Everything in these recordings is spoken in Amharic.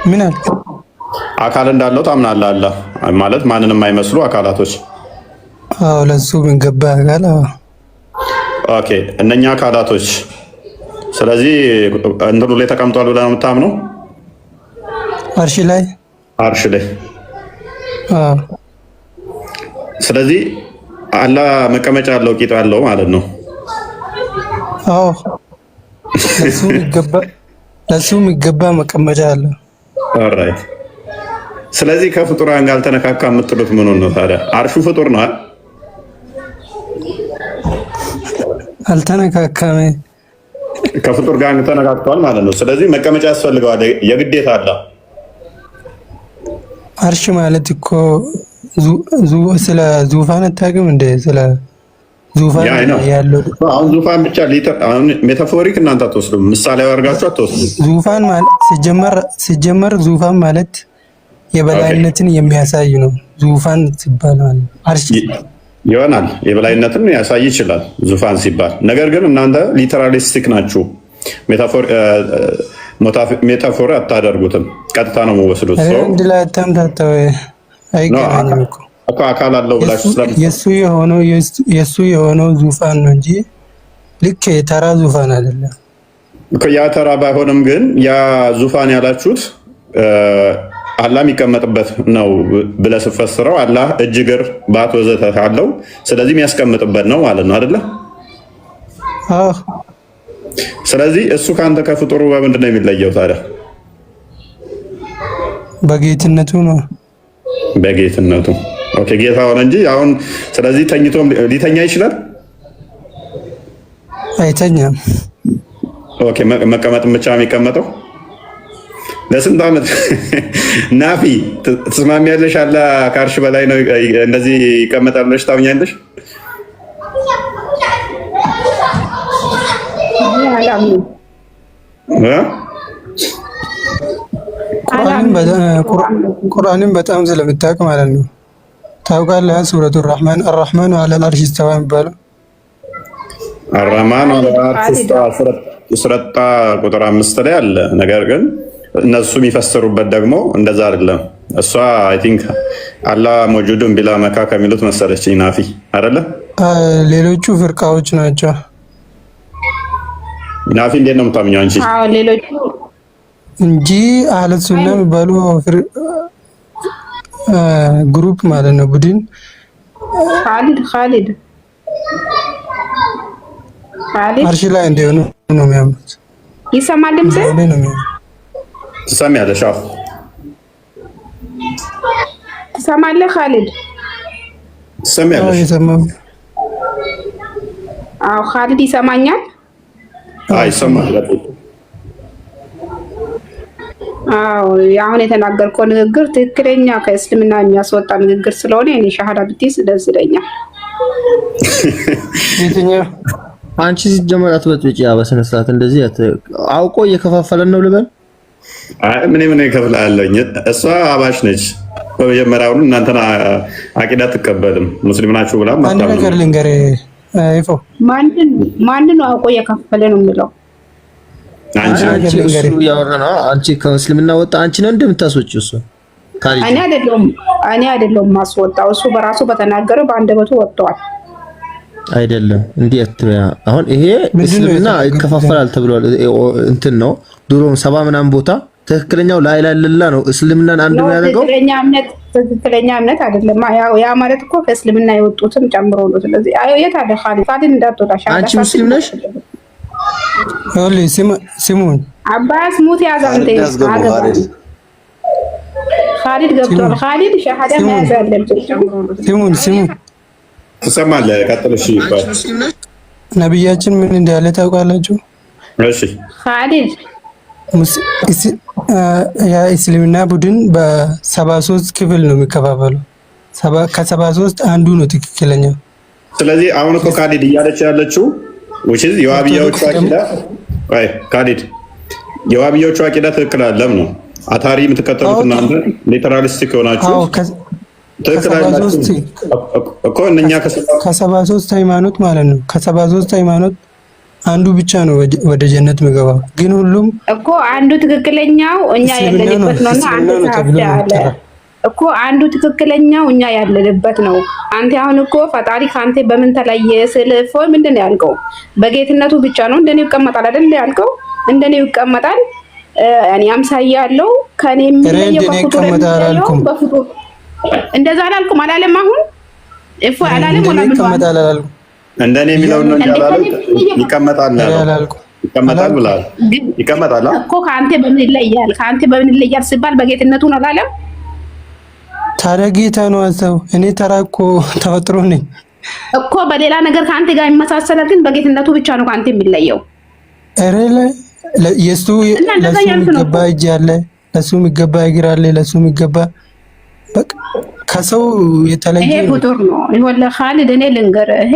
ምን አልክ? አካል እንዳለው ታምናለህ? አላህ ማለት ማንንም አይመስሉ አካላቶች። አዎ ለሱ የሚገባ አካል። ኦኬ እነኛ አካላቶች ስለዚህ እንትኑ ላይ ተቀምጧል ብለህ ነው የምታምነው? አርሽ ላይ ስለዚህ አላህ መቀመጫ አለው ቂጥ አለው ማለት ነው። አዎ ለሱ የሚገባ መቀመጫ አለው። ኦልራይት። ስለዚህ ከፍጡራን ጋር አልተነካካ የምትሉት ምን ነው ታዲያ? አርሹ ፍጡር ነው አይደል? አልተነካካም። ከፍጡር ጋር ተነካክቷል ማለት ነው። ስለዚህ መቀመጫ ያስፈልገዋል የግዴታ አለ። አርሽ ማለት እኮ ስለ ዙፋን አታውቅም እንደ ስለ ዙፋን ያለው አሁን ዙፋን ብቻ አሁን ሜታፎሪክ እናንተ አትወስዱም፣ ምሳሌ አድርጋችሁ አትወስዱም። ዙፋን ማለት ሲጀመር ዙፋን ማለት የበላይነትን የሚያሳይ ነው። ዙፋን ሲባል ማለት አርሽ ይሆናል የበላይነትን ያሳይ ይችላል ዙፋን ሲባል። ነገር ግን እናንተ ሊተራሊስቲክ ናችሁ። ሜታፎር አታደርጉትም፣ ቀጥታ ነው የምወስዱት። ሰው እንድ ላይ ተምታተው አይገናኝም እኮ አካል አለው ብላችሁ የሱ የሆነው ዙፋን ነው እንጂ ልክ የተራ ዙፋን አይደለም እኮ። ያ ተራ ባይሆንም ግን ያ ዙፋን ያላችሁት አላህ የሚቀመጥበት ነው ብለህ ስትፈስረው አላህ እጅ፣ እግር፣ ባት ወዘተ አለው። ስለዚህ የሚያስቀምጥበት ነው ማለት ነው አይደለ? አዎ። ስለዚህ እሱ ካንተ ከፍጡሩ በምንድን ነው የሚለየው ታዲያ? በጌትነቱ ነው። በጌትነቱ ኦኬ፣ ጌታ ሆነ እንጂ አሁን ስለዚህ ተኝቶም ሊተኛ ይችላል? አይተኛም። ኦኬ፣ መቀመጥ ብቻ የሚቀመጠው ለስንት ዓመት ናፊ ትስማሚያለሽ? አላህ ከአርሽ በላይ ነው እንደዚህ ይቀመጣል ብለሽ ታምኛለሽ? ቁርአንን በጣም ስለምታውቅ ማለት ነው። ታውቃለህ? ሱረቱ ረህማን አርረህማኑ ዐለል አርሽ ኢስተዋ የሚባለው አርረህማኑ ዐለል አርሽ ኢስተዋ ሱረጣ ቁጥር 5 ላይ አለ። ነገር ግን እነሱ የሚፈስሩበት ደግሞ እንደዛ አይደለም። እሷ አይ ቲንክ አላህ መውጁዱን ቢላ መካ ከሚሉት መሰለችኝ ናፊ አይደለ? ሌሎቹ ፍርቃዎች ናቸው። ናፊ እንዴት ነው የምታምኘው አንቺ? አዎ ሌሎቹ እንጂ አህለ ሱና የሚባሉ ግሩፕ ማለት ነው፣ ቡድን ኻሊድ አርሽ ላይ እንደሆኑ ነው የሚያምኑት። ይሰማል ድምጽ ትሰሚያለሽ? አዎ ትሰማለህ ኻሊድ? ትሰሚያለሽ? አዎ ኻሊድ ይሰማኛል? አይ ይሰማል። አዎ አሁን የተናገርከው ንግግር ትክክለኛ ከእስልምና የሚያስወጣ ንግግር ስለሆነ እኔ ሻሃዳ ብትይዝ ደስ ይለኛል። የትኛው አንቺ ሲጀመር አትበጥብጪ። በስነ ስርዓት እንደዚህ አውቆ እየከፋፈለን ነው ልበል? አይ ምን ይከፍላለኝ? እሷ አባሽ ነች። በመጀመሪያውኑ እናንተና አቂዳ ትቀበልም ሙስሊም ናችሁ ብላ አንድ ነገር ልንገርህ ይፎ ማንን ነው አውቆ እየከፋፈለ ነው የሚለው? አንቺ ከእስልምና ወጣ አንቺ ነው እንደምታስወጪው እሱ እኔ አይደለሁም ማስወጣው። እሱ በራሱ በተናገረው በአንደበቱ ወጥቷል። አይደለም እንዲህ አትበያ። አሁን ይሄ እስልምና ይከፋፈላል ተብሏል። እንትን ነው ድሮም 70 ምናምን ቦታ ትክክለኛው ላ ኢላሀ ኢለላህ ነው እስልምናን አንድ የሚያደርገው። ትክክለኛ እምነት አይደለም። ያ ማለት እኮ ከእስልምና የወጡትም ጨምሮ ነው። ስለዚህ የት አለ ኻሊድ እንዳትወጣ። አንቺ ሙስሊም ነሽ? ሲሙን አባስ ሙት ያዛንተ ኻሊድ ገብቷል። ኻሊድ ሻሃዳ መያዝ አለበት ጨምሮ ነው። ሲሙን ትሰማለህ? ቀጥልሽ ይባል። ነብያችን ምን እንዳለ ታውቃላችሁ? እሺ ኻሊድ የእስልምና ቡድን በ73 ክፍል ነው የሚከፋፈለው። ከ73 አንዱ ነው ትክክለኛው። ስለዚህ አሁን እኮ ካሊድ እያለች ያለችው የዋህብያዎቹ አቂዳ ካሊድ የዋህብያዎቹ አቂዳ ትክክል አይደለም ነው። አታሪ የምትከተሉት እናንተ ሊተራሊስቲክ ሆናችሁ ትክክል አይደለም እኮ። እነኛ ከ73 ሃይማኖት ማለት ነው። ከ73 ሃይማኖት አንዱ ብቻ ነው ወደ ጀነት የሚገባው። ግን ሁሉም እኮ አንዱ ትክክለኛው እኛ ያለንበት ነውና አንተ ታፍዳለ እኮ አንዱ ትክክለኛው እኛ ያለንበት ነው። አንተ አሁን እኮ ፈጣሪ ካንተ በምን ተለየ ስለፎ ምንድነው ያልከው? በጌትነቱ ብቻ ነው እንደኔ ይቀመጣል አይደል ያልከው? እንደኔ ይቀመጣል ያኔ አምሳያ ያለው ከኔ የሚለየው በፍጡር እንደዛ አላልኩም አላለም። አሁን እፎ አላለም ወላ ምን ይቀመጣል አላልኩም። እንደኔ የሚለው ነው እንጂ አላለም። ይቀመጣል አላልኩም። ይቀመጣል ብላል። ይቀመጣል እኮ ካንተ በምን ይለያል? ካንተ በምን ይለያል ሲባል በጌትነቱ ነው አላለም። ታዲያ ጌታ ነው አሰው እኔ ተራኮ ተፈጥሮ ነኝ እኮ በሌላ ነገር ካንተ ጋር ይመሳሰላል፣ ግን በጌትነቱ ብቻ ነው ካንተ የሚለየው። እረለ ለሱ የሚገባ እጅ አለ፣ ለሱ የሚገባ እግር አለ፣ ለሱ የሚገባ በቃ ከሰው የተለየ ይሄ ፍጡር ነው። ይወለ ኻሊድ እኔ ልንገር፣ ይሄ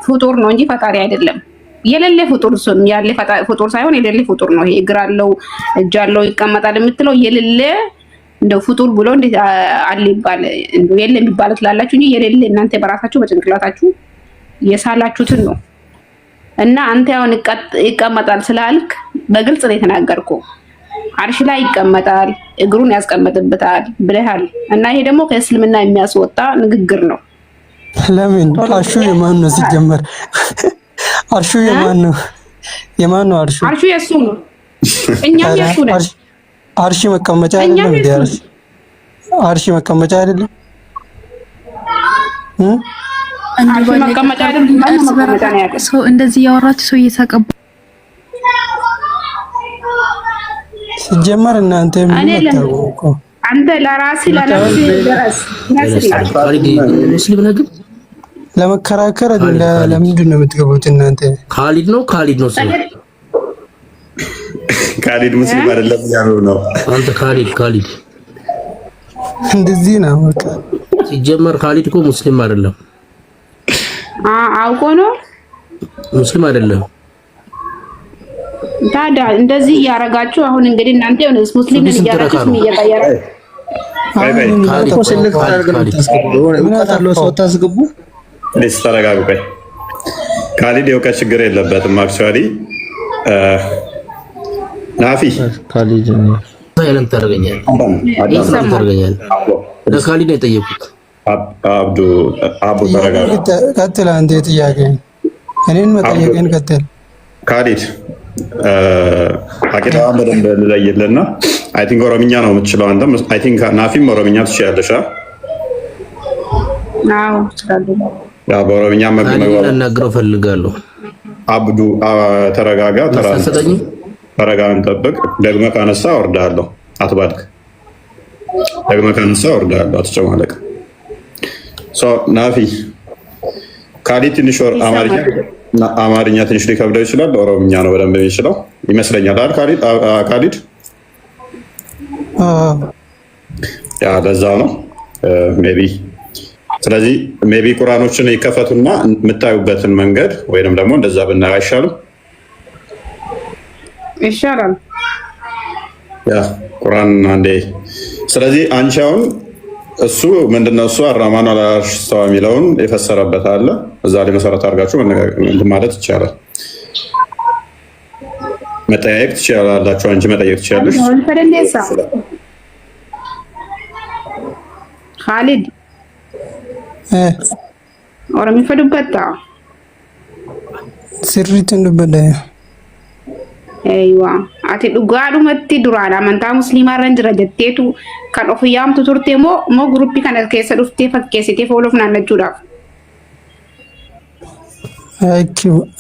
ፍጡር ነው እንጂ ፈጣሪ አይደለም። የሌለ ፍጡር ስም ያለ ፍጡር ሳይሆን የሌለ ፍጡር ነው። ይሄ እግር አለው እጅ አለው ይቀመጣል የምትለው የሌለ እንደው ፍጡር ብሎ እንደ አለ ይባል እንደው የለ የሚባለው ትላላችሁ እንጂ የሌለ እናንተ በራሳችሁ በጭንቅላታችሁ የሳላችሁትን ነው። እና አንተ ያውን ይቀመጣል ስላልክ በግልጽ ነው የተናገርኩ። አርሽ ላይ ይቀመጣል እግሩን ያስቀምጥበታል ብለሃል። እና ይሄ ደግሞ ከእስልምና የሚያስወጣ ንግግር ነው። ለምን አርሹ የማን ነው ሲጀመር? አርሹ የማን ነው? የማን ነው አርሹ? አርሹ የሱ ነው። እኛም የሱ ነን። አርሽ መቀመጫ አይደለም እንዴ? አርሽ መቀመጫ አይደለም አርሽ መቀመጫ አይደለም። ሰው እንደዚህ ያወራችሁ ሰው እየሳቀቡ ሲጀመር እናንተ ምን ታውቁ? አንተ ለራስህ ድረስ ሙስሊም ነህ ግን ለመከራከር ለምንድን ነው የምትገቡት እናንተ? ካሊድ ነው ስሙ። ካሊድ ሙስሊም አይደለም ያለው ነው። አንተ ካሊድ እንደዚህ ነው በቃ። ሲጀመር ካሊድ እኮ ሙስሊም አይደለም። አውቆ ነው ሙስሊም አይደለም። ታዲያ እንደዚህ እያረጋችሁ አሁን እንግዲህ እናንተ የሆነስ ሙስሊም ነን እያረጋችሁ ምን እየቀየረ ካሊድ እኮ ስለክ ታርገን ታስገቡ ነው ሰው ታስገቡ። ተረጋጉ። ካሊድ የእውቀት ችግር የለበትም አክቹአሊ ናፊ ካሊድ ሳይለንት ታደርገኛለህ። ለካሊድ ነው የጠየቁት። አቡ ተረጋጋ። ቀጥል አንተ ጥያቄ እኔን መጠየቅን ቀጥል። ካሊድ አቂዳዋን በደንብ ልለይልና አይ ቲንክ ኦሮምኛ ነው የምትችለው አንተም። አይ ቲንክ ናፊም ኦሮምኛ ትችያለሽ። አዎ ትችላለህ። ያ በኦሮምኛ መናገር ፈልጋለሁ። አብዱ ተረጋጋ። ተረጋጋን ጠብቅ። ደግመህ ካነሳ እወርድሃለሁ። አትባድክ። ደግመህ ካነሳ እወርድሃለሁ። አትጨማለቅ። ናፊ ካሊድ ትንሽ አማርኛ ትንሽ ሊከብደው ይችላል። ኦሮምኛ ነው በደንብ የሚችለው ይመስለኛል አይደል ካሊድ? ያ ለዛ ነው ሜቢ። ስለዚህ ሜቢ ቁርአኖችን ይከፈቱና የምታዩበትን መንገድ ወይንም ደግሞ እንደዛ ብናይ አይሻልም? ይሻላል። ያ ቁርአን አንዴ። ስለዚህ አንቺ አሁን እሱ ምንድነው እሱ አራማን አላሽ ሰው የሚለውን የፈሰረበት አለ። እዛ ላይ መሰረት አድርጋችሁ ማለት ይቻላል። መጠያየቅ ትችላላችሁ። አንቺ መጠየቅ ትችላለሽ። ካሊድ ኦሮሚ ፈዱበታ ስሪት እንደበደ አይዋ አቲ ዱጋዱመቲ ዱራን አመንታ ሙስሊማ ረንጅ ረጀቴቱ kan of yaamtu turte moo gruppii kana keessa dhuftee fakkeessitee fooloof naannachuudhaaf?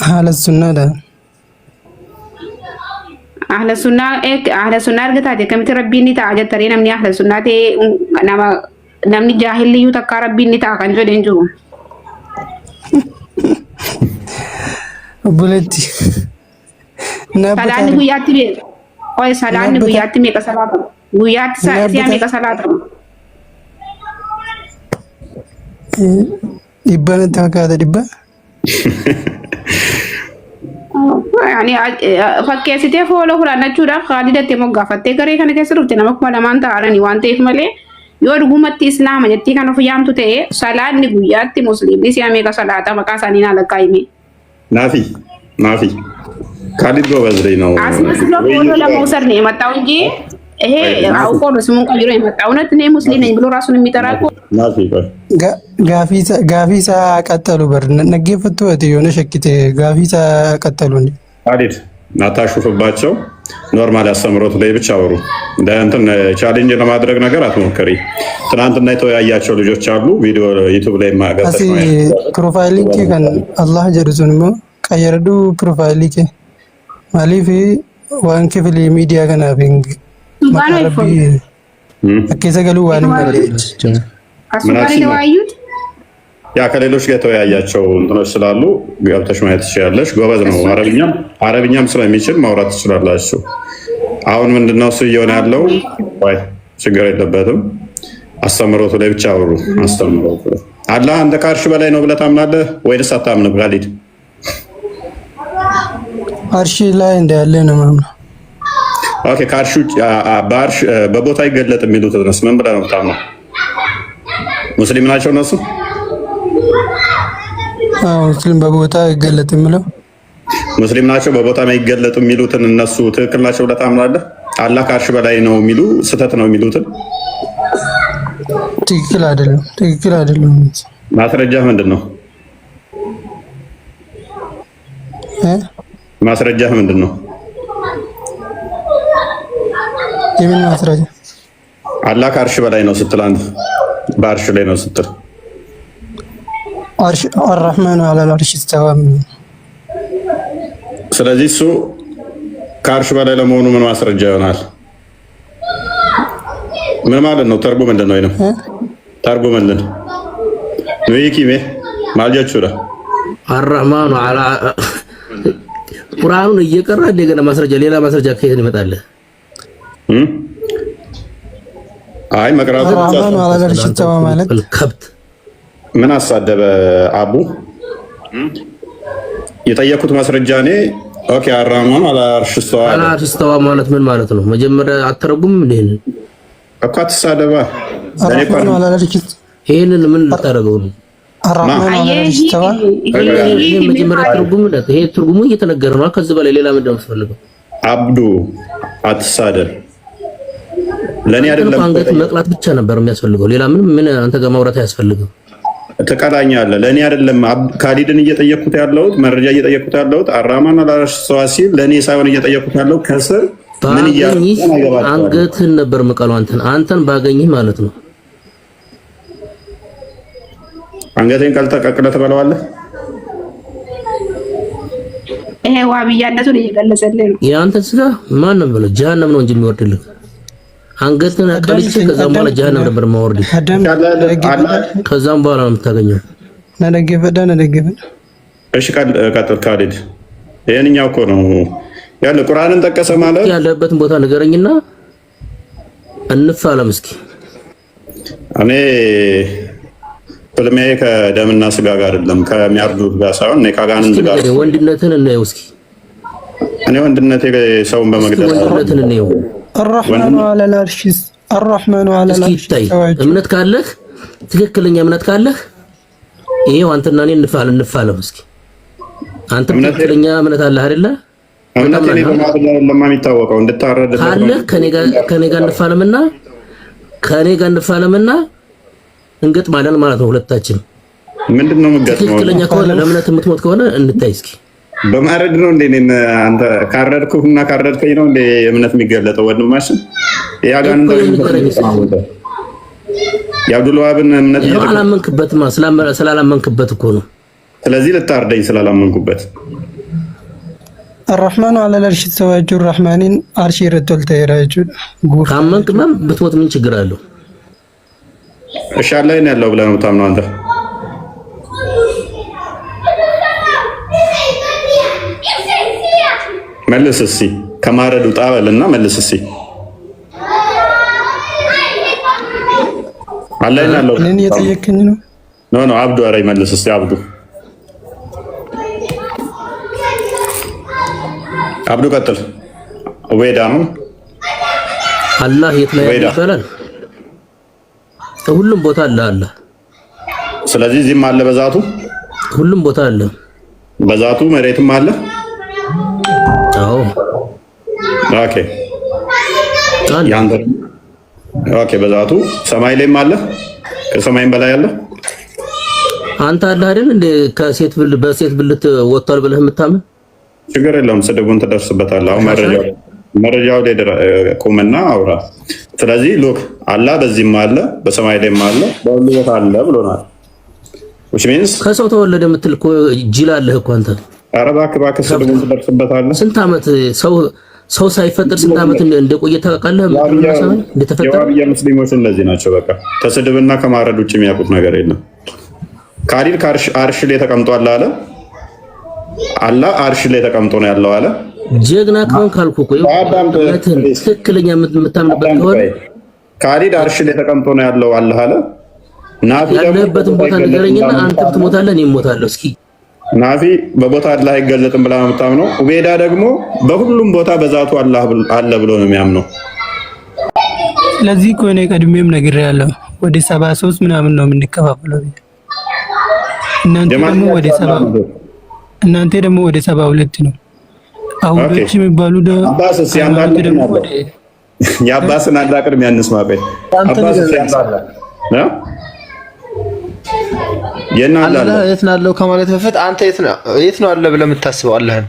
Ahla sunnaadha. Ahla sunnaa argataate akkamitti rabbiin ni ta'a jettaree namni ahla sunnaa ta'e namni jaahilliyyuu takkaa rabbiin ni ta'a kan jedheen jiru. Obboleetti. Salaanni guyyaatti beeku. Oye salaanni guyyaatti meeqa salaatama? Guyyaatti si'a meeqa salaatama? Dhibba natti fakkaata dhibba. Fakkeessitee fooloo fudhannachuudhaaf Kaalidaatti immoo gaafattee garee kana keessa dhufte nama kuma lamaan ta'anii waan ta'eef malee yoo dhugumatti islaama jettii kan of yaamtu ta'e salaanni guyyaatti musliimni si'a meeqa salaata maqaa isaanii naa lakkaa'ime. Naafi ካሊድ ጎበዝ ልጅ ነው። አስመስሎ ፎቶ ለመውሰድ ነው የመጣው እንጂ ይሄ አውቆ ነው ስሙን ቀይሮ የመጣው። እውነት እኔ ሙስሊም ነኝ ብሎ ራሱን የሚጠራ እኮ ጋፊሳ ቀጠሉ በር ነጌፈቱ የሆነ ሸኪቴ ጋፊሳ ቀጠሉ እንዴ ካሊድ ናታሹፍባቸው ኖርማል አስተምሮት ላይ ብቻ አወሩ። እንትን ቻሌንጅ ለማድረግ ነገር አትሞክሪ። ትናንትና የተወያያቸው ልጆች አሉ ቪዲዮ ዩቲዩብ ላይ ማጋጠስ ነው። ፕሮፋይል ሊንክ ከን አላህ ጀርሱን ሞ ቀየረዱ ፕሮፋይል ሊንክ ማሊፊ ዋን ክፍል ሚዲያ ገና ቢንግ ማራቢ አከሰ ገሉ ዋን አስማሪ ነው አዩት ያ ከሌሎች ጋር የተወያያቸው እንትኖች ስላሉ ገብተሽ ማየት ትችላለሽ። ጎበዝ ነው። አረብኛም ስለሚችል ማውራት ትችላላችሁ። አሁን ምንድነው እሱ እየሆነ ያለው? ወይ ችግር የለበትም። አስተምሮቱ ላይ ብቻ አውሩ። አስተምሮቱ አላህ አንተ ከአርሽ በላይ ነው ብለህ ታምናለህ ወይስ አታምንም? ጋሊድ አርሽ ላይ እንዳለ ነው ማምነው። ኦኬ ከአርሽ በአርሽ በቦታ ይገለጥ የሚሉት ድረስ ምን ብለህ ነው የምታምነው? ሙስሊም ናቸው እነሱ? ሙስሊም በቦታ ይገለጥ የሚለው ሙስሊም ናቸው። በቦታ ነው ይገለጡ የሚሉትን እነሱ ትክክል ናቸው ብለህ ታምናለህ? አላህ ከአርሽ በላይ ነው የሚሉ ስህተት ነው የሚሉትን ትክክል አይደለም። ማስረጃ ምንድን ነው? ማስረጃ ምንድን ነው? የምን ማስረጃ? አላህ ከአርሽ በላይ ነው ስትል አንተ በአርሽ ላይ ነው ስትል አርሽ አርራህማኑ ዐለል አርሽ ኢስተዋ። ስለዚህ እሱ ከአርሽ በላይ ለመሆኑ ምን ማስረጃ ይሆናል? ምን ማለት ነው? ተርጉም ምንድን ነው? ይሄን ተርጉምልን ወይኪሜ ማልጃቹራ አርራህማኑ ዐላ ቁርአኑን እየቀራ እንደገና ማስረጃ ሌላ ማስረጃ ከየት ይመጣል? አይ መቅራቱ አርራህማኑ ዐለል አርሽ ኢስተዋ ማለት ከብት ምን አሳደበ አቡ? የጠየቁት ማስረጃ እኔ ኦኬ አርራህማኑ ዐለል አርሽ ኢስተዋ ማለት ምን ማለት ነው? መጀመሪያ አተረጉም እንዴ እኮ አትሳደባ። አርራህማኑ ዐለል አርሽ ይሄንን ምን ልታረገው ነው? አርራህማኑ ዐለል አርሽ ኢስተዋ ይሄ መጀመሪያ ትርጉም ነው። ይሄ ትርጉሙ እየተነገረ ነው። ከዚህ በላይ ሌላ ምን እንደምትፈልገው አብዱ አትሳደብ። ለኔ አይደለም አንገት መቅላት ብቻ ነበር የሚያስፈልገው። ሌላ ምን አንተ ጋር ማውራት አያስፈልግም። ተቀላኛለህ። ለኔ አይደለም ካሊድን እየጠየቅኩት ያለሁት መረጃ እየጠየቅኩት ያለሁት አርራህማኑ ዐለል አርሽ ኢስተዋ ሲል ለኔ ሳይሆን እየጠየቅኩት ያለው ከስር ምን ባገኝህ አንገትህን ነበር መቀለው። አንተን ባገኝህ ማለት ነው። አንገቴን ቀልተቀቅለህ ትበለዋለህ። ይሄ ዋብያነቱን እየገለጸልህ ነው። የአንተን ስጋ ማንም ብለው ጀሃነም ነው እንጂ የሚወርድልህ አንገትህን ቀልቼ ከዛም በኋላ ጀሃነም ነበር የማወርድህ። ከዛም በኋላ ነው የምታገኘው። ነደገፈዳ እሺ ቀጥል ካሊድ። ይሄንኛው እኮ ነው ያለ ቁርአንን ጠቀሰ ማለት ያለበትን ቦታ ንገረኝና እንፋለም እስኪ። እኔ ፍልሜ ከደምና ስጋ ጋር አይደለም ከሚያርዱት ጋር ሳይሆን እኔ ከአጋንንት ጋር። ወንድነትን እናየው እስኪ። እኔ ወንድነቴ ሰውን በመግደል ወንድነትን እናየው። አርራህማኑ ዐለል አርሽ እምነት ካለህ ትክክለኛ እምነት ካለህ ይሄው አንተና እኔ እንፋለም እስኪ። አንተ ትክክለኛ እምነት አለህ አይደለ? እምነት እኔ ለማ የሚታወቀው እንድታረድ ካለህ ከኔ ጋር እንፋለምና እንገጥማለን ማለት ነው። ሁለታችን ምንድነው የምንገጥመው? ትክክለኛ ከሆነ ለእምነት የምትሞት ከሆነ እንታይ እስኪ። በማረድ ነው እንዴ? አንተ ካረድኩና ካረድከኝ ነው እንዴ እምነት የሚገለጠው? ወንድማችን ያጋን የአብዱልዋሃብን እምነት አላመንክበትማ። ስላላመንክበት እኮ ነው። ስለዚህ ልታርደኝ ስላላመንኩበት። አርራህማኑ ዐለል አርሽ ኢስተዋ ረህማኒን አርሽ ይረቶል ተይራጁ ካመንክማ ብትሞት ምን ችግር አለው? እሺ አላህ ነው ያለው ብለህ ነው የምታምነው አንተ? መልስ እስኪ ከማረዱ ጣበልና መልስ እስኪ አላህ ነው ያለው። እኔን እየጠየቅኝ ነው? ኖ አብዱ ኧረ መልስ እስኪ አብዱ ቀጥል። ወይዳ ነው አላህ የት ላይ ይባላል? ሁሉም ቦታ አለ። ስለዚህ እዚህም አለ በዛቱ ሁሉም ቦታ አለ። በዛቱ መሬትም አለ። አዎ ኦኬ ያንተ ኦኬ በዛቱ ሰማይ ላይም አለ ከሰማይም በላይ አለ አንተ አለ አይደል እንደ ከሴት በሴት ብልት ወጥቷል ብለህ የምታምን ችግር የለውም ስድቡን ትደርስበታለህ አሁን መረጃው ላይ ቆመና አውራ ስለዚህ ሎክ አላህ በዚህም አለ በሰማይ ላይም አለ በሁሉ ቦታ አለ ብሎናል which means ከሰው ተወለደ የምትል እኮ ጅል አለህ እኮ አንተ ኧረ እባክህ ስድቡን ትደርስበታለህ ስንት ዓመት ሰው ሳይፈጠር ስንት ዓመት እንደቆየ ታውቃለህ እንደተፈጠረ የዋህብያ ሙስሊሞች እነዚህ ናቸው በቃ ከስድብና ከማረድ ውጭ የሚያውቁት ነገር የለም ካዲር አርሽ ላይ ተቀምጧል አለ አላህ አርሽ ላይ ተቀምጦ ነው ያለው አለ ጀግና ከሆንክ ካልኩ እኮ ትክክለኛ የምታምንበት ከሆነ ካዲር አርሽ ላይ ተቀምጦ ነው ያለው አለ ናፊ ያለበትን ቦታ ንገረኝና አንተ ብትሞታለህ እኔ እሞታለሁ እስኪ ናፊ በቦታ አላህ አይገለጥም ብላ ነው የምታምነው ኡበይዳ ደግሞ በሁሉም ቦታ በዛቱ አላህ አለ ብሎ ነው የሚያምነው ስለዚህ እኮ እኔ ቀድሜም ነግሬያለሁ ወደ 73 ምናምን ነው የምንከፋፈለው እናንተ ደግሞ ወደ 72 ነው አሁዶች የሚባሉ ደግሞ የአባስን አዳቅር የሚያንስ ማቀኝ አባስ ሲያባላ አላህ የት ነው ያለው ከማለት በፊት አንተ የት ነው አለ ብለህ የምታስበው አላህን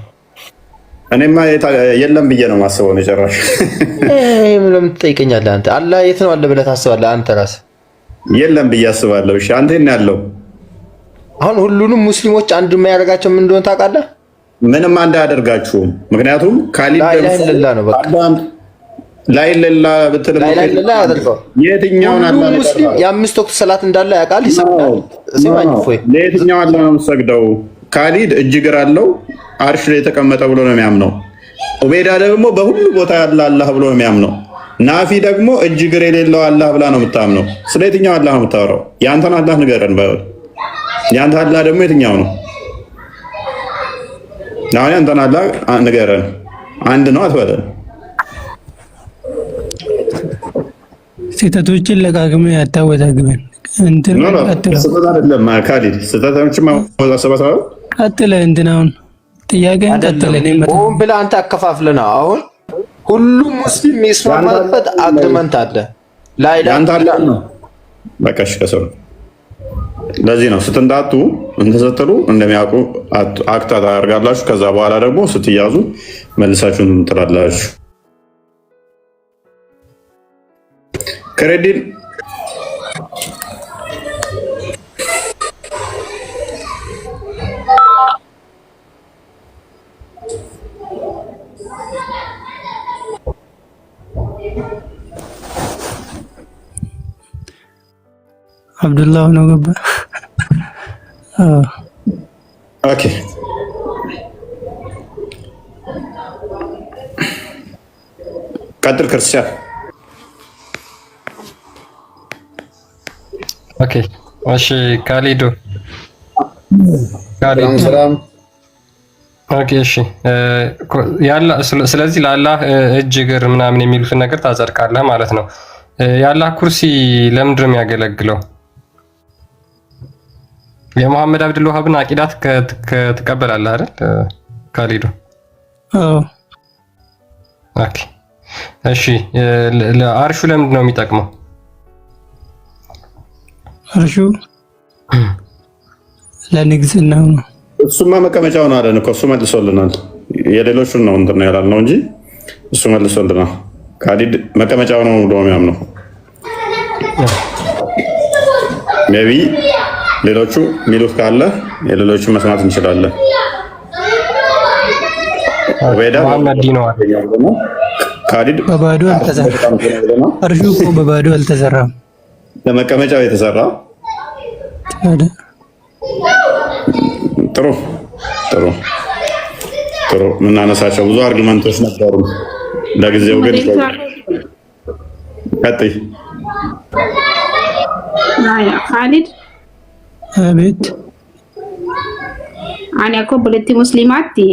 እኔማ የለም ብዬ ነው የማስበው ነው ጭራሽ ምን ለምትጠይቀኛለህ አንተ አላህ የት ነው አለ ብለህ ታስባለህ አንተ ራስህ የለም ብዬ አስባለሁ እሺ አንተ የት ነው ያለው አሁን ሁሉንም ሙስሊሞች አንድ የሚያደርጋቸው ምን እንደሆነ ታውቃለህ ምንም አንድ አያደርጋችሁም ምክንያቱም ካሊድ ለላ ነው በቃ ላይለላ በተለይ ያደርገው የትኛውን አላህ ሙስሊም የአምስት ወቅት ሰላት እንዳለ ያውቃል ይሰግዳል ሲማኝ ፎይ ለየትኛው አላህ ነው የምትሰግደው ካሊድ እጅግር አለው አርሽ ላይ የተቀመጠ ብሎ ነው የሚያምነው ኡበይዳ ደግሞ በሁሉ ቦታ ያለ አላህ ብሎ ነው የሚያምነው ናፊ ደግሞ እጅግር የሌለው አላህ ብላ ነው የምታምነው ስለ የትኛው አላህ ነው የምታወራው ያንተን አላህ ንገረን ባይሆን ያንተ አላህ ደግሞ የትኛው ነው አሁን ያንተን አላህ ንገረን አንድ ነው አትበለን ስህተቶችን ለቃቅመ ያታወዛግበን እንትን አይደለም ካሊድ ስህተቶችን ማወዛሰባሰብ ቀጥለ እንትናውን ጥያቄ ቀጥለ ነውም ብለህ አንተ አከፋፍለና አሁን ሁሉም ሙስሊም የሚስማማበት አግሪመንት አለ ላይ ያንተ አላህ ነው በቃ እሺ ከሰው ለዚህ ነው ስትንጣጡ እንተሰጥሩ እንደሚያውቁ አክታ ታደርጋላችሁ ከዛ በኋላ ደግሞ ስትያዙ መልሳችሁን ትላላችሁ ክሬዲት አብዱላህ ነው ገባ ኦኬ ቀጥል ክርስቲያን ኦኬ እሺ ካሊዶ ሰላም ኦኬ እሺ ያላ ስለዚህ ለአላህ እጅ እግር ምናምን የሚሉትን ነገር ታጸድቃለህ ማለት ነው የአላህ ኩርሲ ለምንድን ነው የሚያገለግለው የሙሐመድ አብዱል ወሃብን አቂዳት ትቀበላለህ አይደል ካሊዶ ኦኬ እሺ ለአርሹ ለምንድን ነው የሚጠቅመው አርሹ ለንግስና ነው እሱማ መቀመጫው ነው አይደል እኮ እሱ መልሶልናል የሌሎቹን ነው እንትን ያላልነው እንጂ እሱ መልሶልናል ካሊድ መቀመጫው ነው ብሎ የሚያምነው ሜቢ ሌሎቹ ሚሉት ካለ የሌሎቹን መስማት እንችላለን ወይዳ መሐመድ ነው ካሊድ በባዶ አልተሰራም አርሹ እኮ በባዶ አልተሰራም ለመቀመጫው የተሰራ ጥሩ ጥሩ ጥሩ ምናነሳቸው ብዙ አርጊመንቶች ነበሩ ለጊዜው ግን ቀጥይ ካሊድ አቤት ani akka obboleetti musliimaatti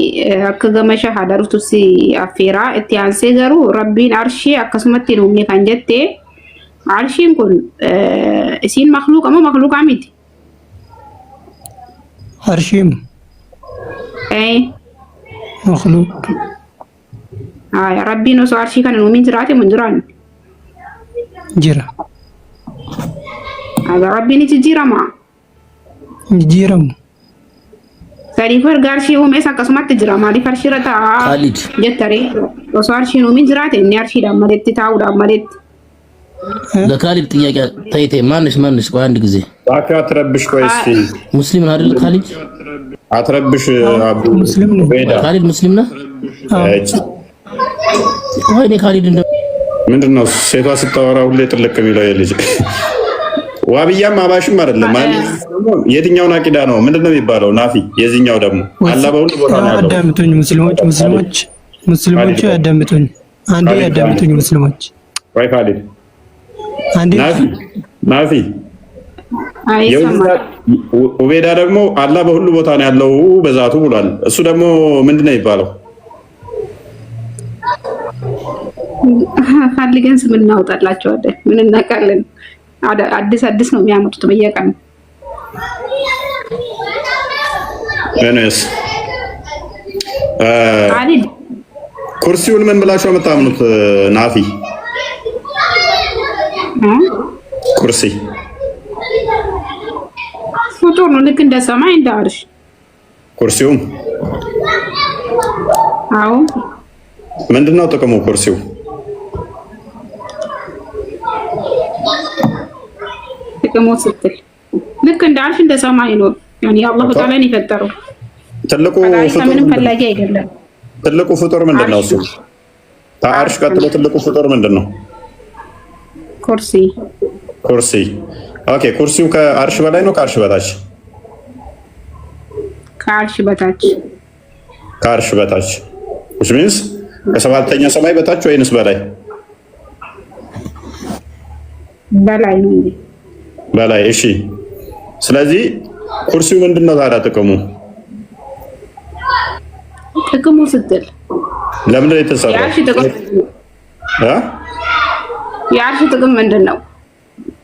akka gama shahaadaa si affeeraa itti aansee garuu rabbiin arshii akkasumatti hin uumne kan jette arshiin kun isiin makluuqa moo makluuqa miti? አርሺም መክሉቅ ربي نو سوار شي كان من جراتي من جران جرا هذا ربي نتي جيرا ما جيرم ساليفر غارشي وميسا كسمات جرا ما دي فرشيرتا خالد جتري وسوار شي نو من جراتي نيارشي دا مريت تاودا مريت ለካሊድ ጥያቄ ታይቴ ማንሽ ቆይ አንድ ጊዜ ባካ አትረብሽ። ቆይ እስቲ ሙስሊም ነው አይደል? ካሊድ አትረብሽ። አቡ ሙስሊም ነው። ካሊድ ሙስሊም ነው። ቆይ እኔ ካሊድ ምንድነው ሴቷ ስታወራ ሁሌ ጥልቅ የሚለው የልጅ ዋብያም አባሽም አይደለም ማለት ነው። የትኛውን አቂዳ ነው ምንድነው የሚባለው? ናፊ የዚህኛው ደግሞ አላ በሁሉ ቦታ ነው ያለው። አዳምጡኝ ሙስሊሞች አዳምጡኝ። አንዴ አዳምጡኝ ሙስሊሞች። ወይ ካሊድ ናፊ ኡቤዳ ደግሞ አላህ በሁሉ ቦታ ነው ያለው በዛቱ ብሏል። እሱ ደግሞ ምንድነው የሚባለው? ፈልገን ስም እናውጣላቸዋለን። ምን እናውቃለን? አዲስ ነው የሚያመጡት በየቀኑ። እኔስ ኩርሲውን ምን ብላችሁ የምታምኑት ናፊ? ኩርሲ ፍጡር ነው ልክ እንደ ሰማይ እንደ አርሽ። ኩርሲውም አዎ። ምንድነው ጥቅሙ ኩርሲው? ጥቅሙ ስትል ልክ እንደ አርሽ እንደ ሰማይ ነው። ያኒ አላህ ተዓላ ነው የፈጠረው። ትልቁ ፍጡር ምንም ፈላጊ አይደለም። ትልቁ ፍጡር ምንድነው? እሱ ከአርሽ ቀጥሎ ትልቁ ፍጡር ምንድነው? ኩርሲ። ኦኬ ኩርሲው ከአርሽ በላይ ነው ከአርሽ በታች? ከአርሽ በታች which means ከሰባተኛ ሰማይ በታች ወይንስ በላይ? በላይ። እሺ ስለዚህ ኩርሲው ምንድነው ታዲያ ጥቅሙ? ጥቅሙ ስትል ለምን ነው የተሰራው? የአርሽ ጥቅም ምንድን ነው?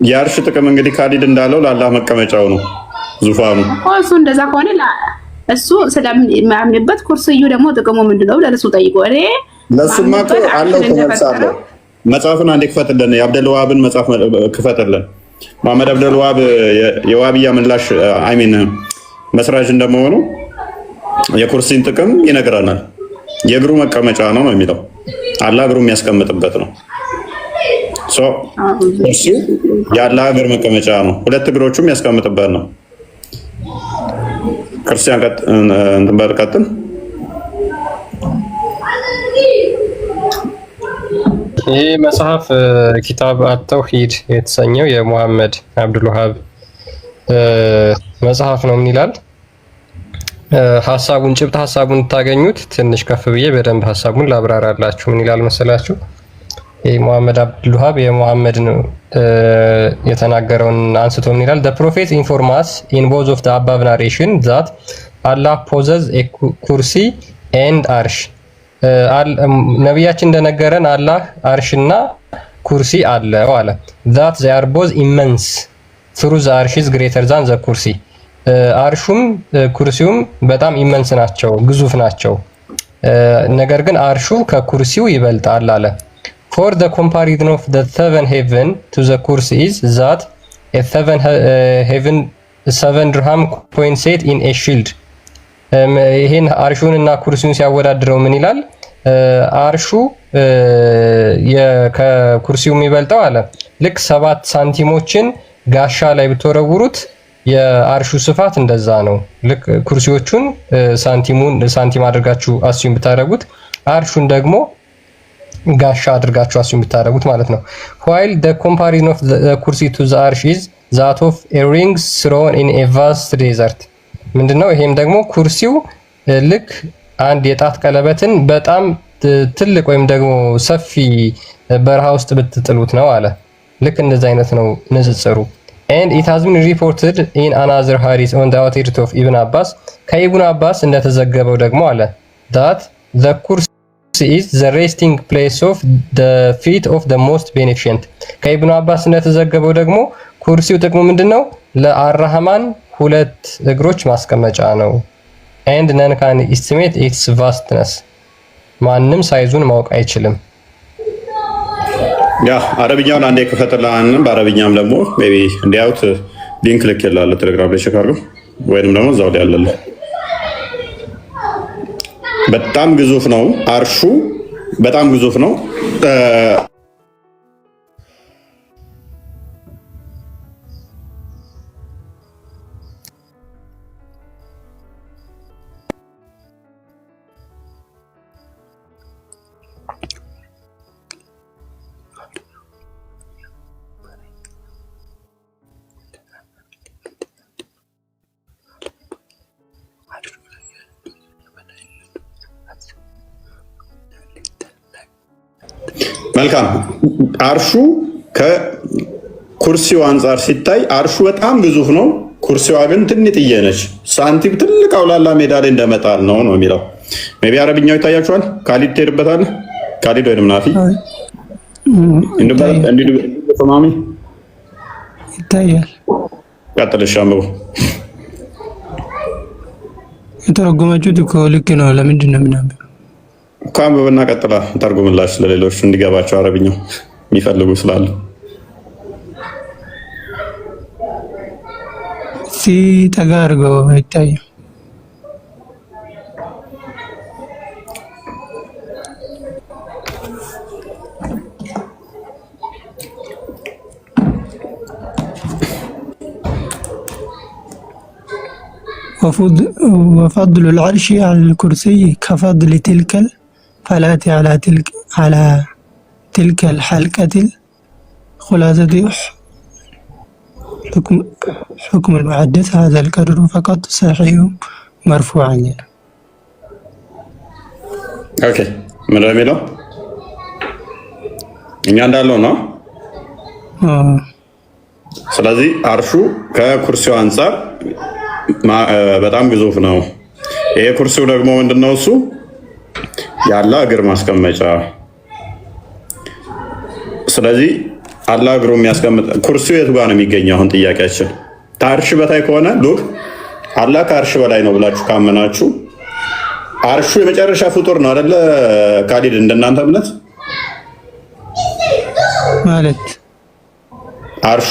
የአርሽ ጥቅም እንግዲህ ካሊድ እንዳለው ለአላህ መቀመጫው ነው ዙፋኑ። እሱ እንደዛ ከሆነ እሱ ስለማያምንበት ኩርሲዩ ደግሞ ጥቅሙ ምንድነው ለሱ ጠይቆ እኔ ለሱማ እኮ አለው ተመልሳለሁ። መጽሐፍን አንዴ ክፈትልን፣ የአብደል ወሃብን መጽሐፍ ክፈትልን። መሐመድ አብደል ወሃብ የዋብያ ምላሽ አይሚን መስራች እንደመሆኑ የኩርሲን ጥቅም ይነግረናል። የእግሩ መቀመጫ ነው የሚለው አላህ እግሩ የሚያስቀምጥበት ነው። ኩርሲው የአላህ እግር መቀመጫ ነው። ሁለት እግሮቹም ያስቀምጥበት ነው። ክርስቲያን እንትን በል ቀጥል። ይህ መጽሐፍ ኪታብ አተውሂድ የተሰኘው የሙሐመድ አብዱል ወሃብ መጽሐፍ ነው። ምን ይላል? ሀሳቡን ጭብጥ ሀሳቡን ታገኙት። ትንሽ ከፍ ብዬ በደንብ ሀሳቡን ላብራራላችሁ። ምን ይላል መሰላችሁ? ይህ ሙሐመድ አብዱል ወሃብ የሙሐመድ የተናገረውን አንስቶ ምን ይላል? the prophet inform us in both of the above narration that Allah possesses a kursi and arsh ነቢያችን እንደነገረን አላህ አርሽና ኩርሲ አለው አለ። that they are both immense through the arsh is greater than the kursi አርሹም ኩርሲውም በጣም ኢመንስ ናቸው፣ ግዙፍ ናቸው። ነገር ግን አርሹ ከኩርሲው ይበልጣል አለ። for the comparison of the seven heaven to the kursi is that a seven heaven 7 dirham coin set in a shield ይሄን አርሹን እና ኩርሲውን ሲያወዳድረው ምን ይላል? አርሹ ከኩርሲው የሚበልጠው አለ ልክ 7 ሳንቲሞችን ጋሻ ላይ ብትወረውሩት የአርሹ ስፋት እንደዛ ነው። ልክ ኩርሲዎቹን ሳንቲም አድርጋችሁ አስዩም ብታደርጉት አርሹን ደግሞ ጋሻ አድርጋችሁ አስዩም ብታደርጉት ማለት ነው። while the comparison of the kursi to the arsh is that of a ring thrown in a vast desert ምንድነው? ይሄም ደግሞ ኩርሲው ልክ አንድ የጣት ቀለበትን በጣም ትልቅ ወይም ደግሞ ሰፊ በረሃ ውስጥ ብትጥሉት ነው አለ። ልክ እንደዛ አይነት ነው ንጽጽሩ። and it has been reported in another hadith on the authority of Ibn Abbas ከኢብኑ አባስ እንደተዘገበው ደግሞ አለ that the kursi is the resting place of the feet of the most beneficent ከኢብኑ አባስ እንደተዘገበው ደግሞ ኩርሲው ጥቅሙ ምንድነው? ለአርሃማን ሁለት እግሮች ማስቀመጫ ነው። and none can estimate its vastness ማንም ሳይዙን ማወቅ አይችልም። ያ አረብኛውን አንዴ ከፈተላን በአረብኛም ደግሞ ሜቢ እንዲያውት ሊንክ ልኬልሃለሁ ቴሌግራም ላይ ቼክ አድርገው፣ ወይንም ደግሞ እዛው ላይ ያለልህ። በጣም ግዙፍ ነው አርሹ፣ በጣም ግዙፍ ነው። መልካም አርሹ ከኩርሲው አንጻር ሲታይ አርሹ በጣም ግዙፍ ነው። ኩርሲዋ ግን ትንጥዬ ነች። ሳንቲም ትልቅ አውላላ ሜዳ ላይ እንደመጣል ነው የሚለው። ሜቢ አረብኛው ይታያችኋል። ካሊድ ትሄድበታለህ። ካሊድ ወይንም ናፊ ማሚ ይታያል። ቀጥልሽ አንብቡ። የተረጎማችሁት እኮ ልክ ነው። ለምንድን ነው ምናምን እኮ አንብብና ቀጥላ ተርጉምላችሁ ለሌሎች እንዲገባቸው አረብኛው የሚፈልጉ ስላሉ ጠጋ አድርገው አይታይም። وفضل العرش على الكرسي كفضل تلك الفلاة على تلك الحلقة خلاصة حكم المحدث هذا القدر فقط صحيح مرفوعا. ኦኬ ምን የሚለው እኛ እንዳለው ነው። ስለዚህ አርሹ ከኩርሲው አንጻር በጣም ግዙፍ ነው። ይሄ ኩርሲው ደግሞ ምንድነው? እሱ ያለ እግር ማስቀመጫ። ስለዚህ አላህ እግሩ የሚያስቀምጥ ኩርሲው የቱ ጋር ነው የሚገኘው? አሁን ጥያቄያችን ከአርሽ በታይ ከሆነ ሉክ አላህ ከአርሽ በላይ ነው ብላችሁ ካመናችሁ አርሹ የመጨረሻ ፍጡር ነው አይደለ? ካሊድ እንደናንተ እምነት ማለት አርሹ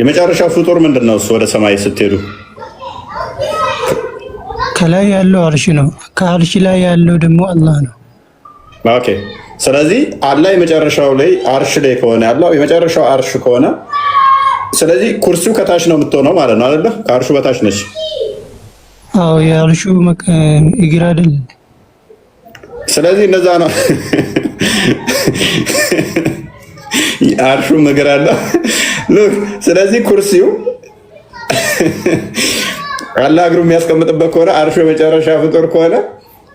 የመጨረሻ ፍጡር ምንድነው? እሱ ወደ ሰማይ ስትሄዱ ከላይ ያለው አርሽ ነው። ከአርሽ ላይ ያለው ደግሞ አላህ ነው። ኦኬ። ስለዚህ አላህ የመጨረሻው ላይ አርሽ ላይ ከሆነ ያለው የመጨረሻው አርሽ ከሆነ ስለዚህ ኩርሲው ከታች ነው የምትሆነው ማለት ነው አይደለ? ከአርሹ በታች ነች። አዎ የአርሹ እግር አይደል? ስለዚህ እንደዛ ነው። አርሹ እግር አለው። ሉክ ስለዚህ ኩርሲው አላህ እግሩ የሚያስቀምጥበት ከሆነ አርሹ የመጨረሻ ፍጡር ከሆነ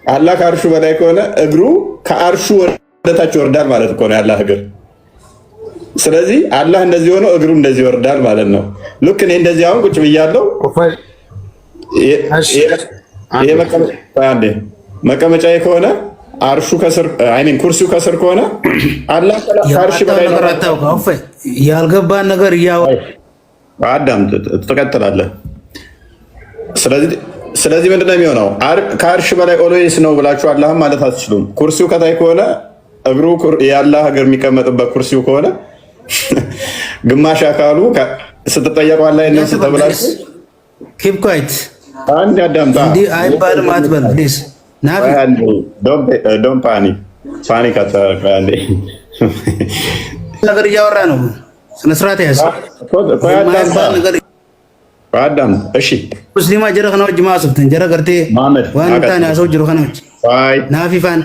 አላህ ከአርሹ በላይ ከሆነ እግሩ ከአርሹ ወደታች ይወርዳል ማለት እኮ ነው ያላህ እግር። ስለዚህ አላህ እንደዚህ ሆኖ እግሩ እንደዚህ ይወርዳል ማለት ነው። ልክ እኔ እንደዚህ አሁን ቁጭ ብያለሁ። ይሄ መቀመጫዬ ከሆነ አርሹ ከስር አይኔን ኩርሲው ከስር ከሆነ አላህ ከአርሽ በላይ ነው። ያልገባን ነገር አዳም ትቀጥላለህ። ስለዚህ ምንድን ነው የሚሆነው? ከአርሽ በላይ ኦልዌይስ ነው ብላችሁ አላህም ማለት አትችሉም። ኩርሲው ከታይ ከሆነ እግሩ የአላህ እግር የሚቀመጥበት ኩርሲው ከሆነ ግማሽ አካሉ ስትጠየቁ አላህ ነው ስትብላችሁ ኪፕ ኳይት አንድ አዳምጣ እንዲህ አይባልም አትበል ፕሊዝ ናፊ ዶንት ፓኒክ አታንዴ ነገር እያወራ ነው። ስነ ስርዓት ያዝ አዳም እሺ ሙስሊማ ጀረ ከነው ጅማ ሰብተን ጀረ ገርቴ ዋንታን ያሰው ጅሩ ከነው ናፊፋን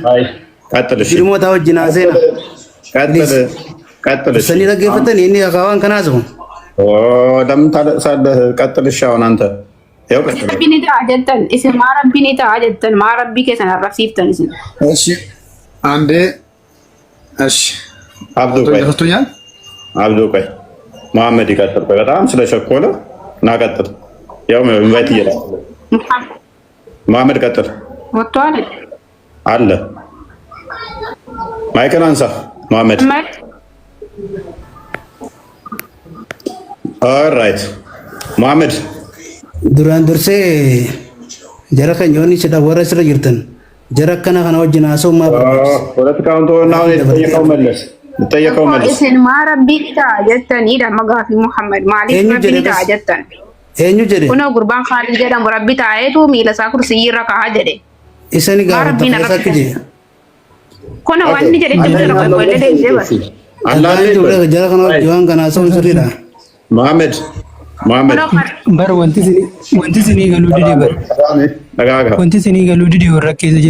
ቀጥልሽ ጅሞ ታወጅና ዜና ቀጥልሽ ሰኒ ረገፈተን የኔ አካዋን ከናዘው ለምን ታለቅሳለህ? ቀጥልሽ አሁን አንተ ያው ቀጥል ቢኒታ አጀተን እስም ማረብ ቢኒታ አጀተን ማረብ ቢከሰን አረፍሲፍተን እስም እሺ አንዴ እሺ አብዱ ቆይ መሐመድ ይቀጥል። በጣም ስለሸኮለ እና ቀጥል። ያው ኢንቫይት እየላለ መሐመድ ቀጥል። ወጥቷል አለ ማይክን አንሳ መሐመድ። ኦልራይት መሐመድ ዱራን ዱርሴ ጀረ ከኞኒ ሲዳ ወረ ስለ ይርተን ጀረከና ከና ወጅና ሰው ማብራሽ ፖለቲካውን ተወና ጠየቀው መለስ እስን ማረቢታ ጀተኒ ደመጋፊ ሙሐመድ ማሊ ረቢታ ጀተን ኤኙ ጀደ ኩኖ ጉርባን ኻሊድ ጀዳም ረቢታ አይቱ ሚለሳ ኩርሲ ይረካ ጀደ ኢሰኒ ጋር ተፈሳክጂ ኩኖ ዋኒ ጀደ ጀደ ወለደ ይጀበስ አላህ ጀረከና ጆን ከና ሰው ሱሪዳ መሐመድ በር ወንቲ ሲኒ ገሉ ዲዲ በር ወንቲ ሲኒ ገሉ ዲዲ ወረከ ይዘጅ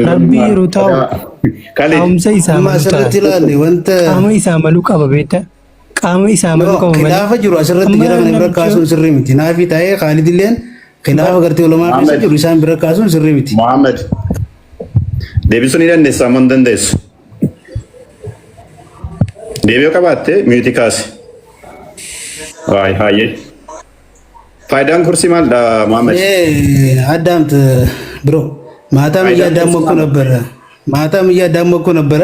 ረቢ ሩታው ካምሰ ኢሳማ ሰለትላል ወንተ ቃመ ኢሳማሉ ቀበቤተ ቃመ ኢሳማሉ ቀበመ ኺላፈ ጅሩ አስረት ጀረከና ብረካሱን ስሪምቲ ናፊ ታዬ ኻሊድ ለን ኺላፈ ገርቴ ዑለማ ቢሰ ጅሩ ኢሳም ብረካሱን ስሪምቲ መሐመድ ዴቢሱን ይደን ሰሞን ደንደስ ዴቢዮ ቀባቴ ሚውቲካስ አይ ሃይ ፋይዳን ኩርሲ ማለት መሐመድ አዳምት ብሮ ማታም እያዳመኩ ነበረ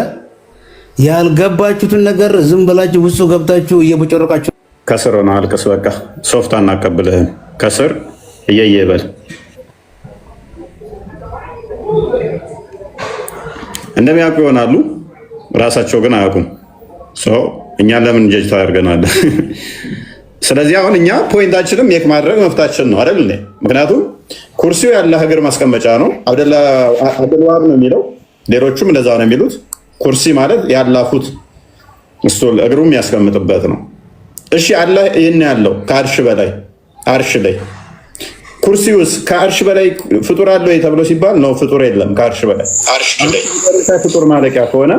ያልገባችሁትን ነገር ዝም ብላችሁ ውስጡ ገብታችሁ እየቦጨረቃችሁ ከስር ነው አልቀስ በቃ ሶፍት አናቀብልህም ከስር እየየበል እንደሚያውቁ ይሆናሉ ራሳቸው ግን አያውቁም እኛ ለምን ጀጅ ታደርገናል ስለዚህ አሁን እኛ ፖይንታችንም የክ ማድረግ መፍታችን ነው አይደል እንዴ ምክንያቱም ኩርሲው ያለ ሀገር ማስቀመጫ ነው አብደልዋሃብ ነው የሚለው ሌሎቹም እንደዛ ነው የሚሉት ኩርሲ ማለት ያላፉት እሱል እግሩም ያስቀምጥበት ነው እሺ አላህ ይሄን ያለው ከአርሽ በላይ አርሽ ላይ ኩርሲውስ ከአርሽ በላይ ፍጡር አለ ወይ ተብሎ ሲባል ነው ፍጡር የለም ከአርሽ በላይ አርሽ ላይ ፍጡር ማለቂያ ከሆነ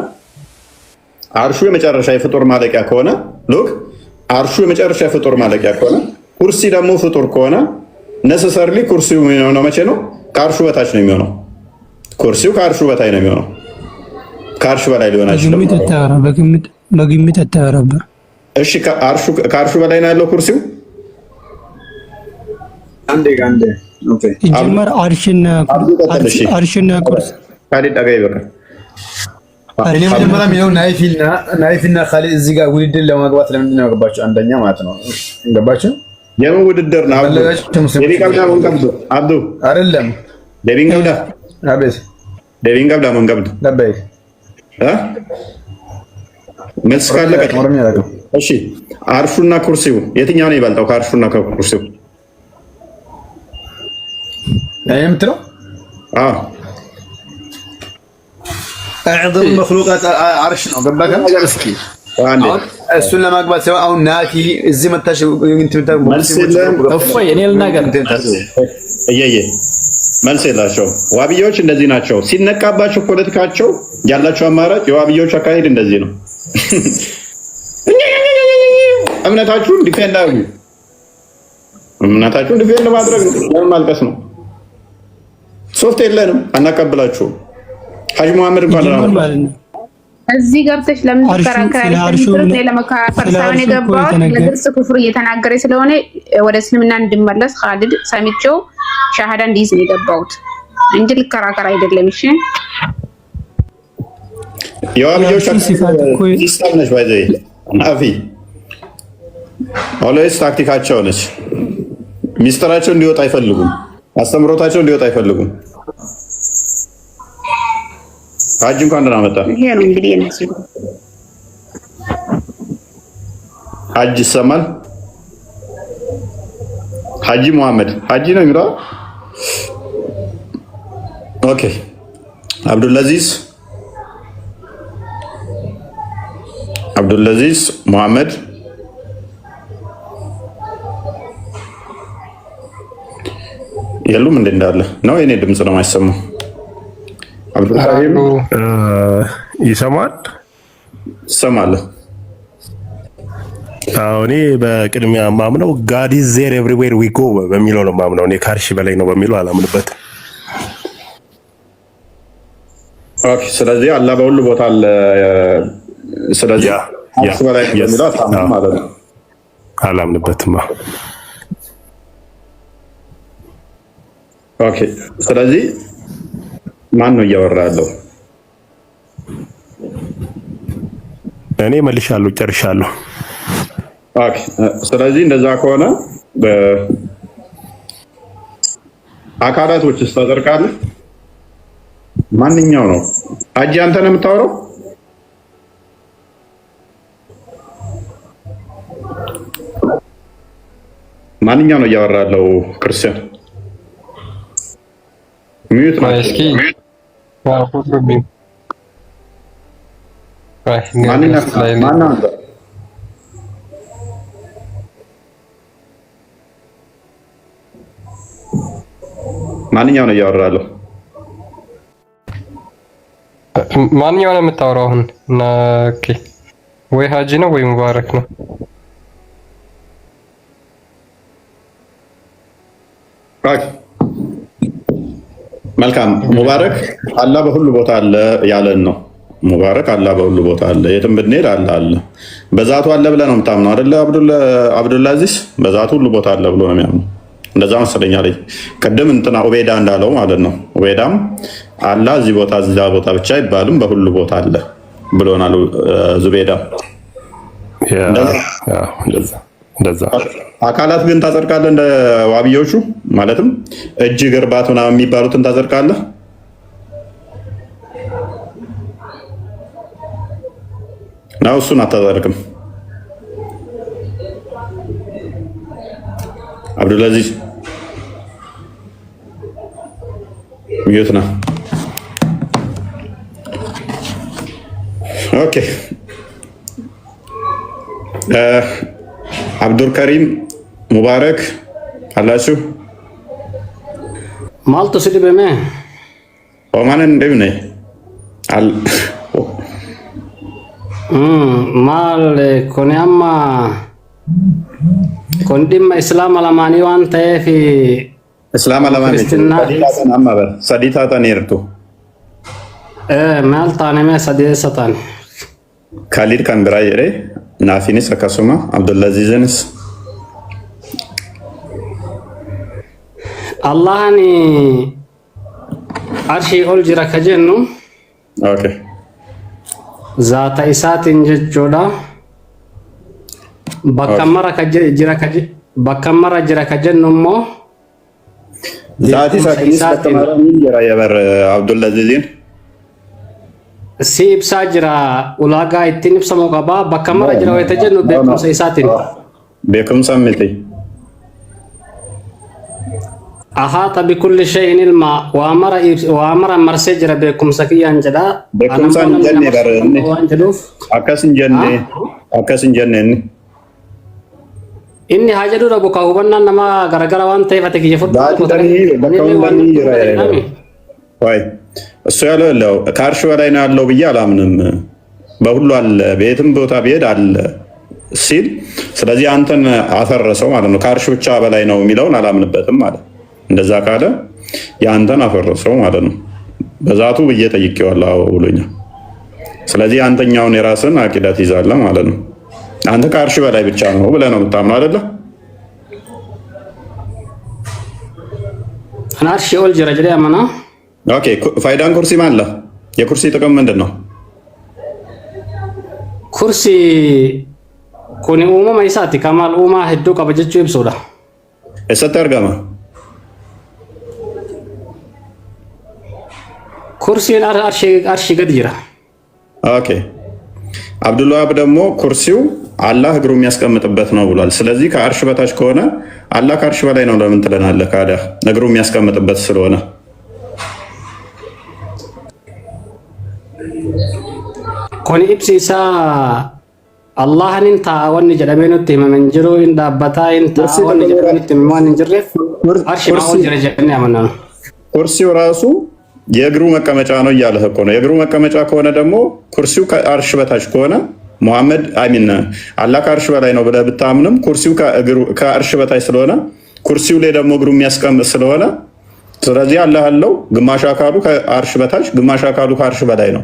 አርሹ የመጨረሻ የፍጡር ማለቂያ ከሆነ ሉክ አርሹ የመጨረሻ ፍጡር ማለቂያ ከሆነ ኩርሲ ደግሞ ፍጡር ከሆነ ነሰሰርሊ ኩርሲው የሚሆነው መቼ ነው? ከአርሹ በታች ነው የሚሆነው። ኩርሲው ከአርሹ በታይ ነው የሚሆነው። ከአርሹ በላይ ሊሆን አይችልም። በግምት አታወራባ። እሺ ከአርሹ በላይ ነው ያለው ኩርሲው። አንዴ ኦኬ ይጀመር አርሽና ኩርሲ ካሊድ አጋይ በቃ እኔ መጀመሪያ የሚለው ናይፊና ካሊድ እዚህ ጋር ውድድር ለማግባት ለምንድን ነው ያገባቸው? አንደኛ ማለት ነው ገባችሁ? የምን ውድድር ነው? አብዱ አይደለም ደቢንጋብዳ አቤት ደቢንጋብዳ መንጋብዳ ለበይ መልስ ካለ እሺ አርሹና ኩርሲው የትኛው ነው ይበልጣው? ከአርሹና ከኩርሲው የምትለው أعظم مخلوقات عرش ነው ገባከ እስኪ እሱን ለማግባት ሲሆን አሁን ናቲ እዚህ መታሽ እንት እፎይ እኔ ልናገር መልስ የላቸው ዋብዮች እንደዚህ ናቸው። ሲነቃባቸው ፖለቲካቸው ያላቸው አማራጭ የዋብዮች አካሄድ እንደዚህ ነው። እምነታችሁን ዲፌንድ አድርጉ። እምነታችሁን ዲፌንድ ማድረግ ነው ማልቀስ ነው። ሶፍት የለንም አናቀብላችሁም። ሐጂ መሐመድ እንኳን እዚህ ገብተሽ ለምን ተከራከራለሽ? ለመካፈር ሳይሆን የገባው ለግልጽ ኩፍር እየተናገረ ስለሆነ ወደ እስልምና እንድመለስ ኻሊድ ሰምቼው ሻሃዳ እንዲይዝ ነው የገባሁት እንጂ ልከራከር አይደለም። እሺ የዋብዮች ሲስተም ነች ባይዘ ናፊ ኦልዌይስ ታክቲካቸው ነች። ሚስጥራቸው እንዲወጣ አይፈልጉም። አስተምሮታቸው እንዲወጣ አይፈልጉም። ሐጂ እንኳን ደህና መጣ። ይሄ ነው እንግዲህ እነሱ ሐጂ ይሰማል። ሐጂ መሐመድ ሐጂ ነው የሚለው። ኦኬ አብዱልአዚዝ መሐመድ የሉም እንደ እንዳለ ነው። የኔ ድምጽ ነው የማይሰማው። ይሰማል? እኔ በቅድሚያ ማምነው ጋድ ኢዝ ዜር ኤቭሪዌር ዊ ጎ በሚለው ነው ማምነው። እኔ ከአርሽ በላይ ነው በሚለው አላምንበትም። ኦኬ፣ ስለዚህ አላህ በሁሉ ቦታ አለ። ስለዚህ አርሽ በላይ ነው በሚለው አታምንም ማለት ነው። አላምንበትም። ኦኬ፣ ስለዚህ ማን ነው እያወራ ያለው? እኔ መልሻለሁ፣ ጨርሻለሁ። ኦኬ፣ ስለዚህ እንደዛ ከሆነ በአካላቶችስ ታደርቃለህ? ማንኛው ነው ሀጂ? አንተ ነው የምታወራው? ማንኛው ነው እያወራ ያለው? ክርስቲያን ሚዩት ነው። እስኪ ማንኛው ነው እያወራ ያለው? ማንኛው ነው የምታወራው አሁን? ኦኬ ወይ ሀጂ ነው ወይ ሙባረክ ነው? መልካም ሙባረክ አላህ በሁሉ ቦታ አለ ያለን ነው። ሙባረክ አላህ በሁሉ ቦታ አለ፣ የትም ብንሄድ አለ። በዛቱ አለ ብለህ ነው የምታምነው አይደለ? አብዱልአዚዝ በዛቱ ሁሉ ቦታ አለ ብሎ ነው የሚያምነው። እንደዛ መሰለኝ አለኝ ቅድም እንትና ኡቤዳ እንዳለው ማለት ነው። ኡቤዳም አላህ እዚህ ቦታ እዛ ቦታ ብቻ አይባልም በሁሉ ቦታ አለ ብሎናል ዙቤዳ። እንደዛ አካላት ግን ታጸድቃለህ እንደ ዋብዮቹ ማለትም እጅ ግርባት ምናምን የሚባሉትን ታጸድቃለህ? ነው እሱን አታጸድቅም? አብዱልአዚዝ ሚዩት ነው። ኦኬ አብዱልከሪም ሙባረክ አላችሁ? ማልቶ ስድበሜ ኦማንን እንደምን ማል ኮኒያማ ኮንዲማ ኢስላም አላማኒ ዋን ተይፊ እስላም አላማኒ ሰዲታ ተኔርቱ ማልታኔ ሰዲሰታን ካሊድ ካንብራ የሬ ናፊኒስ አካሱማ አብዱልአዚዝንስ አላህኒ አርሺ ኦል ጅራ ከጀኑ ኦኬ ዛታ ኢሳቲን ጀቾዳ በከመራ ጅራ ከጀኑሞ ዛቲ ሳቲስ በከመራ ምን ጅራ የበር አብዱልአዚዝን si ibsaa jira ulaagaa ittiin ibsamu qaba bakka mara jira wayita jennu beekumsa isaatiin beekumsa miti ahaata bikulli shay'in ilma waa mara marsee jira beekumsa kiyyaan jedha beekumsa hin jenne barne akkas hin jenne inni haa jedhu dhabu ka hubannaan nama garagara waan ta'eef ati kiyya fudhu እሱ ያለው ከአርሽ በላይ ነው ያለው ብዬ አላምንም። በሁሉ አለ፣ በየትም ቦታ ቢሄድ አለ ሲል ስለዚህ አንተን አፈረሰው ማለት ነው። ከአርሽ ብቻ በላይ ነው የሚለውን አላምንበትም ማለት እንደዛ ካለ የአንተን አፈረሰው ማለት ነው። በዛቱ ብዬ ጠይቄዋለሁ ብሎኛል። ስለዚህ አንተኛውን የራስን አቂዳ ትይዛለህ ማለት ነው። አንተ ከአርሽ በላይ ብቻ ነው ብለህ ነው የምታምነው አይደለ? አርሽ ኦል ጅራ ጅራ ያመና ኦኬ ፋይዳን ኩርሲ ማለ የኩርሲ ጥቅም ምንድን ነው? ኩርሲ ኩኒ ኡማማ ኢሳቲ ከማል ኡማ ሄዶ ቀበጀቹ ይብሶዳ እሰተ አርጋማ ኩርሲን አርሺ ገድ ጅራ ኦኬ አብዱልዋሃብ ደግሞ ኩርሲው አላህ እግሩ የሚያስቀምጥበት ነው ብሏል። ስለዚህ ከአርሽ በታች ከሆነ አላህ ከአርሽ በላይ ነው ለምን ትለናለህ? ካዳ እግሩ የሚያስቀምጥበት ስለሆነ ኮኒ ኢብሲሳ አላህን ታወን ጀደበኑት መንጀሮ እንዳባታ ታወን ጀደበኑት ማን እንጀረፍ አርሽ ማው ጀረጀን ያመና ኩርሲው ራሱ የእግሩ መቀመጫ ነው እያለህ እኮ ነው። የእግሩ መቀመጫ ከሆነ ደግሞ ኩርሲው ከአርሽ በታች ከሆነ ሙሐመድ አሚን አላህ ከአርሽ በላይ ነው ብለህ ብታምንም ኩርሲው ከአርሽ በታች ስለሆነ ኩርሲው ላይ ደግሞ እግሩ የሚያስቀምጥ ስለሆነ ስለዚህ አላህ አለው ግማሽ አካሉ ከአርሽ በታች ግማሽ አካሉ ከአርሽ በላይ ነው።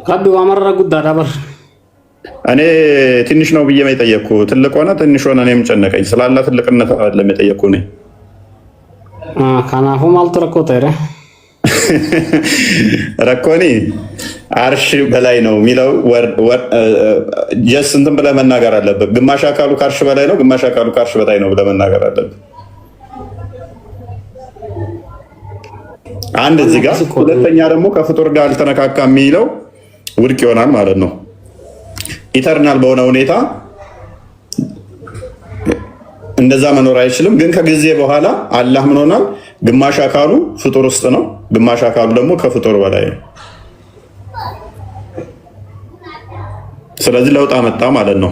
ረቢ ወመረ ጉዳ ዳበር እኔ ትንሽ ነው ብዬ የጠየቅኩ ትልቅ ሆነ ትንሽ ሆነ እኔም ጨነቀኝ። ስላላ ትልቅነት አይደለም የጠየቅኩ እኔ ካናሁ ማልቶ ረኮተ ረኮኒ አርሽ በላይ ነው የሚለው ጀስ እንትን ብለህ መናገር አለብህ። ግማሽ አካሉ ከአርሽ በላይ ነው፣ ግማሽ አካሉ ከአርሽ በላይ ነው ብለህ መናገር አለብህ። አንድ እዚህ ጋር ሁለተኛ ደግሞ ከፍጡር ጋር አልተነካካ የሚለው ውድቅ ይሆናል ማለት ነው። ኢተርናል በሆነ ሁኔታ እንደዛ መኖር አይችልም። ግን ከጊዜ በኋላ አላህ ምን ሆናል? ግማሽ አካሉ ፍጡር ውስጥ ነው፣ ግማሽ አካሉ ደግሞ ከፍጡር በላይ ነው። ስለዚህ ለውጥ አመጣ ማለት ነው።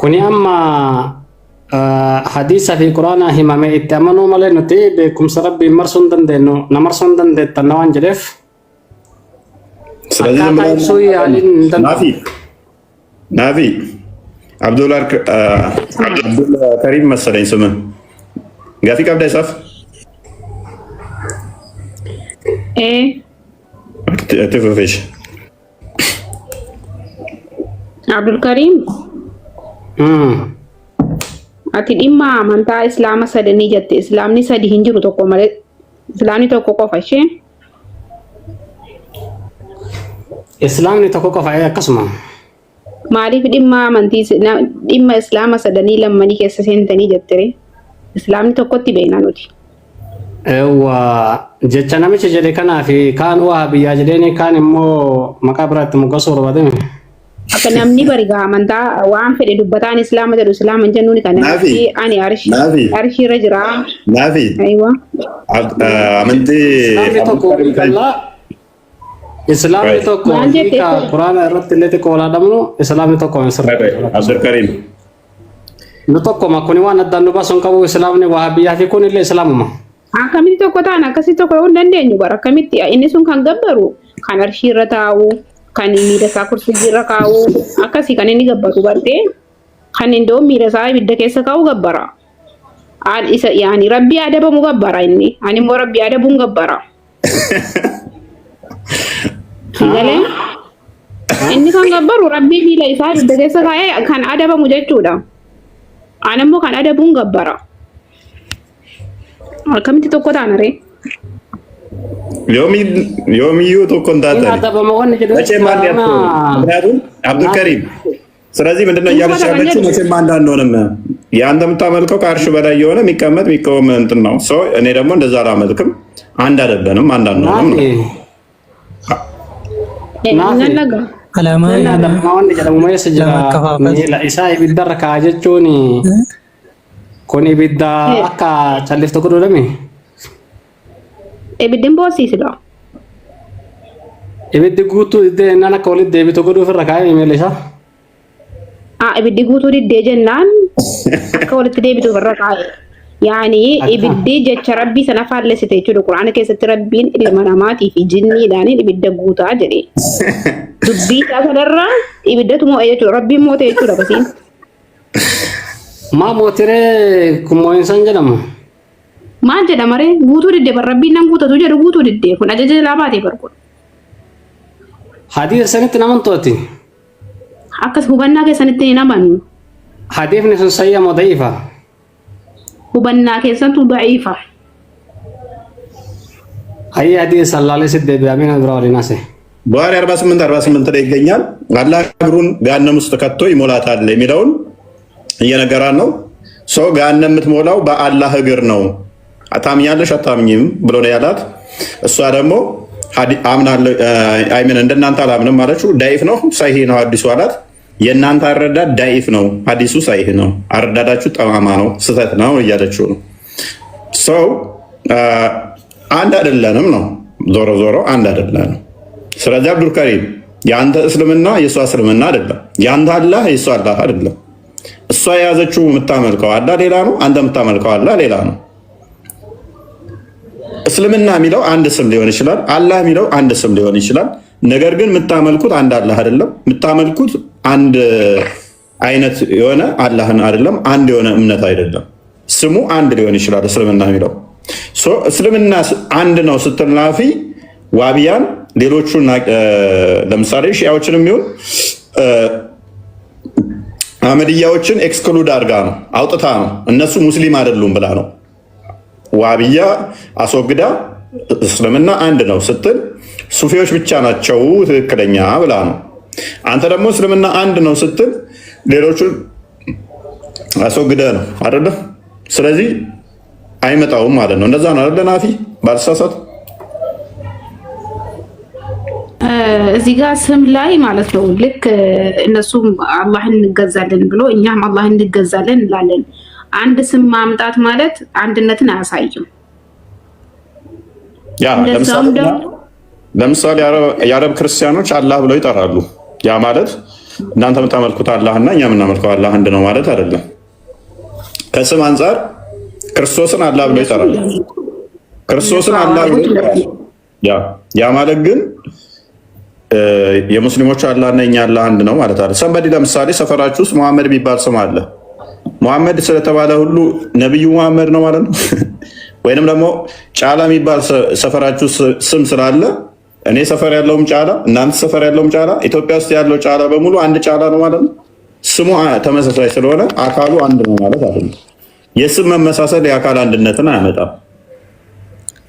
ኩኒ አማ ሐዲስ ፊ ቁርአን ሂማመ ኢተመኑ ማለኑቲ በኩምስ ረቢ መርሱን ደንደኑ ነመርሱን ደንደተናዋን ጀደፍ ስለዚህ ናፊ አብዱል ከሪም መሰለኝ ስምህ ጋፊ ቀብዳ ይጻፍ ትፍፍሽ አብዱል ከሪም ati dhimma amantaa islaama sadanii jette islaamni sadi hin jiru tokko malee islaamni tokko qofa ishee islaamni tokko qofa akkasuma maaliif dhimma amantii dhimma islaama sadanii lammanii keessa seentanii jettere islaamni tokkotti beekna nuti ewa jecha namicha jedhe kanaa fi kaan waa biyyaa jedheeni kaan immoo maqaa biraatti muggasuuf barbaadame akka namni barigaa amantaa waan fedhe dubbataan islaama jedhu islaama hin jennuuni kana ani arshii irra jira naafi aywa amantii islaamni tokko hiika quraana irratti illee xiqqoo olaadhamnu islaamni tokko Abdul Karim nu tokko makkuni waan addaan nu baasuun qabu islaamni wahabiyyaa fi kun illee islaamuma akkamitti tokko ta'an akkasii tokko yoo hin dandeenyu bara akkamitti inni sun kan gabbaru kan arshii irra taa'u kan miira isaa kursii irra kaa'u akkasii kan inni gabbaru bartee kan indoo miira isaa ibidda keessa kaa'u gabbara isa yaani rabbi adabamu gabbara inni ani immoo rabbi adabuun gabbara galee inni kan gabbaru rabbi miila isaa ibidda keessa kaa'ee kan adabamu jechuudha ani immoo kan adabuun gabbara akkamitti tokko taanare yoomiyyu tokko መቼም አንድ ያልኩህ ምክንያቱም አብዱል ከሪም ስለዚህ ምንድነው እያለች ያለችው መቼም አንድ አንሆንም የአንተ የምታመልከው ከአርሽ በላይ የሆነ የሚቀመጥ የሚቆም እንትን ነው እኔ ደግሞ እንደዛ አላመልክም አንድ አይደለንም አንድ አንሆንም isa ibidda irra kaa'a jechuun kun ibidda akka calliftu godhame ibiddin boosiisudha. Ibiddi guutuu diddee naan akka walitti deebitu godhuuf irra kaa'ee imeela isaa. Ibiddi guutuu diddee jennaan akka walitti deebitu irra kaa'ee. Yaani ibiddi jecha rabbii sana faallessite jechuudha. Quraana keessatti rabbiin ilma namaatii fi jinniidhaan ibidda guutaa jedhe. Dubbii isaa kanarraa ibiddatu moo'ee jechuudha. Rabbiin moo'ee jechuudha basiin. Maa mootiree kun moo'insan jedhama. Maal jedhamaree guutuu diddee bar rabbiin nan guutatu jedhu guutuu diddee kun ajaja jalaa baatee barbaadu. Hadiisa sanitti naman to'atti. Akkas hubannaa keessanitti hin amanu. Hadiifni sun sayya moo da'iifa? Hubannaa keessattuu da'iifa. Ayyi hadiisa sallaalee siddee bi'amina bira waliin ase. በኋላ 48 ላይ ይገኛል። አላህ እግሩን ገሃነም ውስጥ ከቶ ይሞላታል የሚለውን እየነገራን ነው። ሰው ገሃነም የምትሞላው በአላህ እግር ነው። አታምኛለሽ አታምኝም ብሎ ነው ያላት። እሷ ደግሞ አምናለሁ አይምን እንደናንተ አላምንም ማለችው። ዳይፍ ነው ሳይሄ ነው ሐዲሱ አላት። የእናንተ አረዳድ ዳይፍ ነው፣ ሐዲሱ ሳይሄ ነው፣ አረዳዳችሁ ጠማማ ነው፣ ስህተት ነው እያለችው ነው። ሰው አንድ አይደለንም ነው፣ ዞሮ ዞሮ አንድ አይደለንም። ስለዚህ አብዱል ከሪም የአንተ እስልምና የእሷ እስልምና አይደለም፣ የአንተ አላህ የእሷ አላህ አይደለም። እሷ የያዘችው የምታመልከው አላህ ሌላ ነው፣ አንተ የምታመልከው አላህ ሌላ ነው። እስልምና የሚለው አንድ ስም ሊሆን ይችላል፣ አላህ የሚለው አንድ ስም ሊሆን ይችላል። ነገር ግን የምታመልኩት አንድ አላህ አይደለም፣ የምታመልኩት አንድ አይነት የሆነ አላህን አይደለም፣ አንድ የሆነ እምነት አይደለም። ስሙ አንድ ሊሆን ይችላል እስልምና የሚለው። እስልምና አንድ ነው ስትል ናፊ ዋቢያን ሌሎቹን ለምሳሌ ሺያዎችን የሚሆን አህመድያዎችን ኤክስክሉድ አድርጋ ነው አውጥታ ነው እነሱ ሙስሊም አይደሉም ብላ ነው ዋቢያ አስወግዳ እስልምና አንድ ነው ስትል ሱፊዎች ብቻ ናቸው ትክክለኛ ብላ ነው። አንተ ደግሞ እስልምና አንድ ነው ስትል ሌሎቹን አስወግደ ነው አይደለ? ስለዚህ አይመጣውም ማለት ነው። እንደዛ ነው አይደል ናፊ? ባልሳሳት እዚህ ጋር ስም ላይ ማለት ነው። ልክ እነሱም አላህን እንገዛለን ብሎ እኛም አላህን እንገዛለን እንላለን። አንድ ስም ማምጣት ማለት አንድነትን አያሳይም። ያ ለምሳሌ የአረብ ክርስቲያኖች አላህ ብለው ይጠራሉ። ያ ማለት እናንተ የምታመልኩት አላህና እኛ የምናመልከው አላህ አንድ ነው ማለት አይደለም። ከስም አንጻር ክርስቶስን አላህ ብለው ይጠራሉ። ክርስቶስን አላህ ብለው ይጠራሉ። ያ ማለት ግን የሙስሊሞች አላህና እኛ አላህ አንድ ነው ማለት አይደለም። ሰንበዲ ለምሳሌ ሰፈራችሁ ውስጥ መሐመድ የሚባል ስም አለ። መሐመድ ስለተባለ ሁሉ ነብዩ መሐመድ ነው ማለት ነው? ወይንም ደግሞ ጫላ የሚባል ሰፈራችሁ ስም ስላለ እኔ ሰፈር ያለውም ጫላ፣ እናንተ ሰፈር ያለውም ጫላ፣ ኢትዮጵያ ውስጥ ያለው ጫላ በሙሉ አንድ ጫላ ነው ማለት ነው? ስሙ ተመሳሳይ ስለሆነ አካሉ አንድ ነው ማለት አይደለም። የስም መመሳሰል የአካል አንድነትን አያመጣም።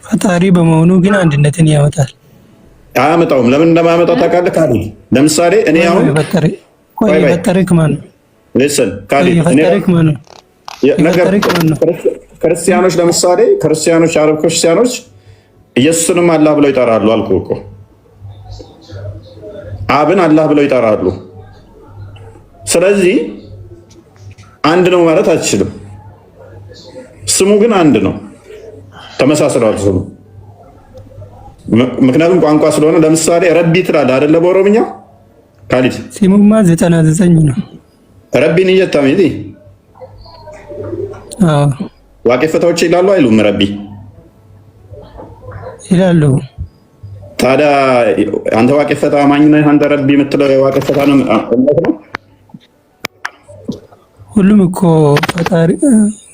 ፈጣሪ በመሆኑ ግን አንድነትን ያመጣል። አያመጣውም። ለምን እንደማያመጣው ታውቃለህ? ካዲ ለምሳሌ እኔ አሁን የፈጠረክ ማን ነው? ክርስቲያኖች ለምሳሌ ክርስቲያኖች አረብ ክርስቲያኖች ኢየሱስንም አላህ ብለው ይጠራሉ። አልኩህ እኮ አብን አላህ ብለው ይጠራሉ። ስለዚህ አንድ ነው ማለት አትችልም። ስሙ ግን አንድ ነው፣ ተመሳስለዋል ስሙ። ምክንያቱም ቋንቋ ስለሆነ ለምሳሌ ረቢ ትላለህ አይደለ? በኦሮምኛ ካሊድ ስሙማ 99 ነው። ረቢን እየታሚዲ ዋቄፈታዎች ይላሉ አይሉም? ረቢ ይላሉ። ታዲያ አንተ ዋቄፈታ አማኝ ነህ? አንተ ረቢ የምትለው ዋቄፈታ ነው እምነት ነው? ሁሉም እኮ ፈጣሪ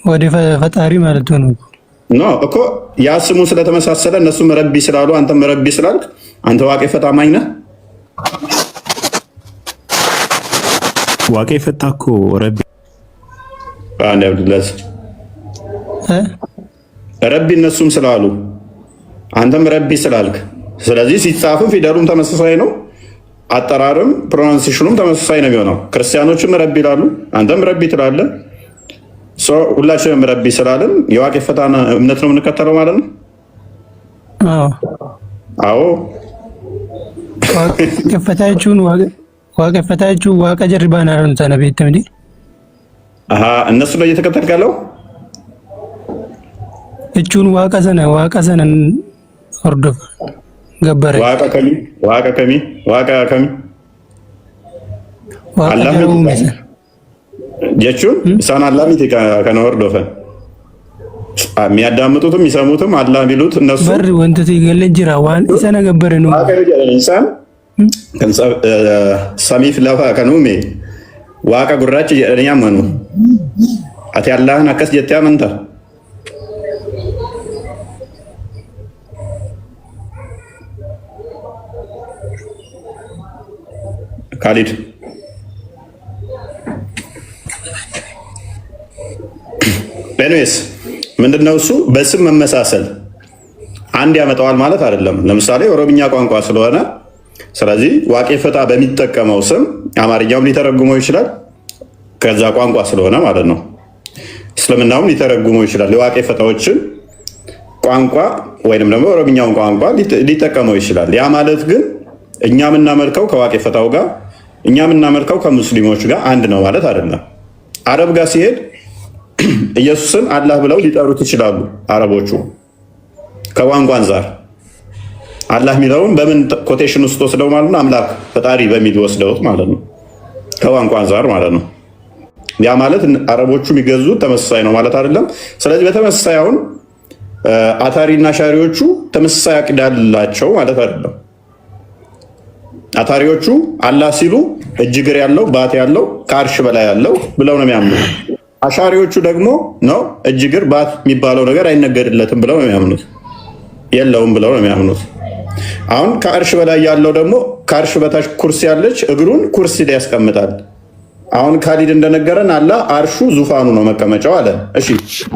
ወደ ፈጣሪ ማለት ነው እኮ ያ ስሙ ስለተመሳሰለ እነሱም ረቢ ስላሉ አንተም ረቢ ስላልክ አንተ ዋቄፈታ አማኝ ነህ? ዋቄፈታ እኮ ረቢ አንድ አብዱላህ ረቢ እነሱም ስላሉ አንተም ረቢ ስላልክ፣ ስለዚህ ሲጻፍም ፊደሉም ተመሳሳይ ነው፣ አጠራርም ፕሮናንሴሽኑም ተመሳሳይ ነው የሚሆነው። ክርስቲያኖችም ረቢ ይላሉ፣ አንተም ረቢ ትላለህ። ሁላችንም ረቢ ስላለን የዋቄፈታ እምነት ነው የምንከተለው ማለት ነው። አዎ ዋቄፈታችሁ ዋቀ ጀርባና ነው ተነብይት እንዴ? እነሱ ላይ እየተከተልክ ያለው እቹን ዋቀ ሰነን ኦርዶፍ ገበረ ዋቀ ከሚ አላህ jechuun isaan አላህ ሚት ከነ ወርዶፈን የሚያዳምጡትም የሚሰሙትም አላህ ቢሉት እነሱ በር ወንተት ይገለን ጅራ ዋን ኢሰና ገበረ ነው ኢንሳን ሰሚፍ ለፋ ከኑሜ ዋቀ ጉራች የደኛ ማኑ አቲ አላህን አከስ ጀት ያመንታ ካሊድ በኔስ ምንድነው እሱ በስም መመሳሰል አንድ ያመጣዋል ማለት አይደለም። ለምሳሌ ኦሮምኛ ቋንቋ ስለሆነ ስለዚህ ዋቄፈታ በሚጠቀመው ስም አማርኛውም ሊተረጉመው ይችላል፣ ከዛ ቋንቋ ስለሆነ ማለት ነው። እስልምናውም ሊተረጉመው ይችላል፣ የዋቄፈታዎችን ቋንቋ ወይንም ደግሞ ኦሮምኛውን ቋንቋ ሊጠቀመው ይችላል። ያ ማለት ግን እኛ የምናመልከው ከዋቄፈታው ጋር እኛ የምናመልከው ከሙስሊሞች ጋር አንድ ነው ማለት አይደለም። አረብ ጋር ሲሄድ ኢየሱስን አላህ ብለው ሊጠሩት ይችላሉ አረቦቹ። ከቋንቋ አንፃር አላህ የሚለውን በምን ኮቴሽን ውስጥ ወስደው ማለት ነው? አምላክ ፈጣሪ በሚል ወስደውት ማለት ነው። ከቋንቋ አንፃር ማለት ነው። ያ ማለት አረቦቹ የሚገዙት ተመሳሳይ ነው ማለት አይደለም። ስለዚህ በተመሳሳይ አሁን አታሪና ሻሪዎቹ ተመሳሳይ አቂዳ አላቸው ማለት አይደለም። አታሪዎቹ አላህ ሲሉ እጅግር ያለው ባት ያለው ከአርሽ በላይ ያለው ብለው ነው የሚያምኑት። አሻሪዎቹ ደግሞ ነው እጅግር ባት የሚባለው ነገር አይነገርለትም ብለው ነው የሚያምኑት፣ የለውም ብለው ነው የሚያምኑት። አሁን ከአርሽ በላይ ያለው ደግሞ ከአርሽ በታች ኩርሲ ያለች እግሩን ኩርሲ ላይ ያስቀምጣል። አሁን ካሊድ እንደነገረን አላህ አርሹ ዙፋኑ ነው መቀመጫው አለ። እሺ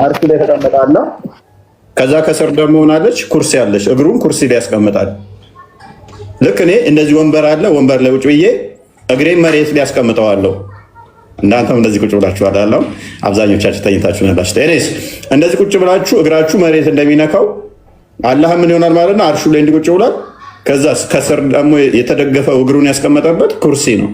አርሹ ላይ ተቀመጠ አላህ። ከዛ ከስር ደግሞ ሆናለች ኩርሲ ያለች እግሩን ኩርሲ ላይ ያስቀምጣል። ልክ እኔ እንደዚህ ወንበር አለ፣ ወንበር ላይ ውጭ ብዬ እግሬን መሬት ላይ ያስቀምጠዋለሁ። እንዳንተም እንደዚህ ቁጭ ብላችሁ አይደለም። አብዛኞቻችሁ ተኝታችሁ ነላችሁ። እኔስ እንደዚህ ቁጭ ብላችሁ እግራችሁ መሬት እንደሚነካው አላህ ምን ይሆናል ማለት ነው? አርሹ ላይ እንዲቁጭ ብሏል። ከዛ ከስር ደግሞ የተደገፈው እግሩን ያስቀመጠበት ኩርሲ ነው።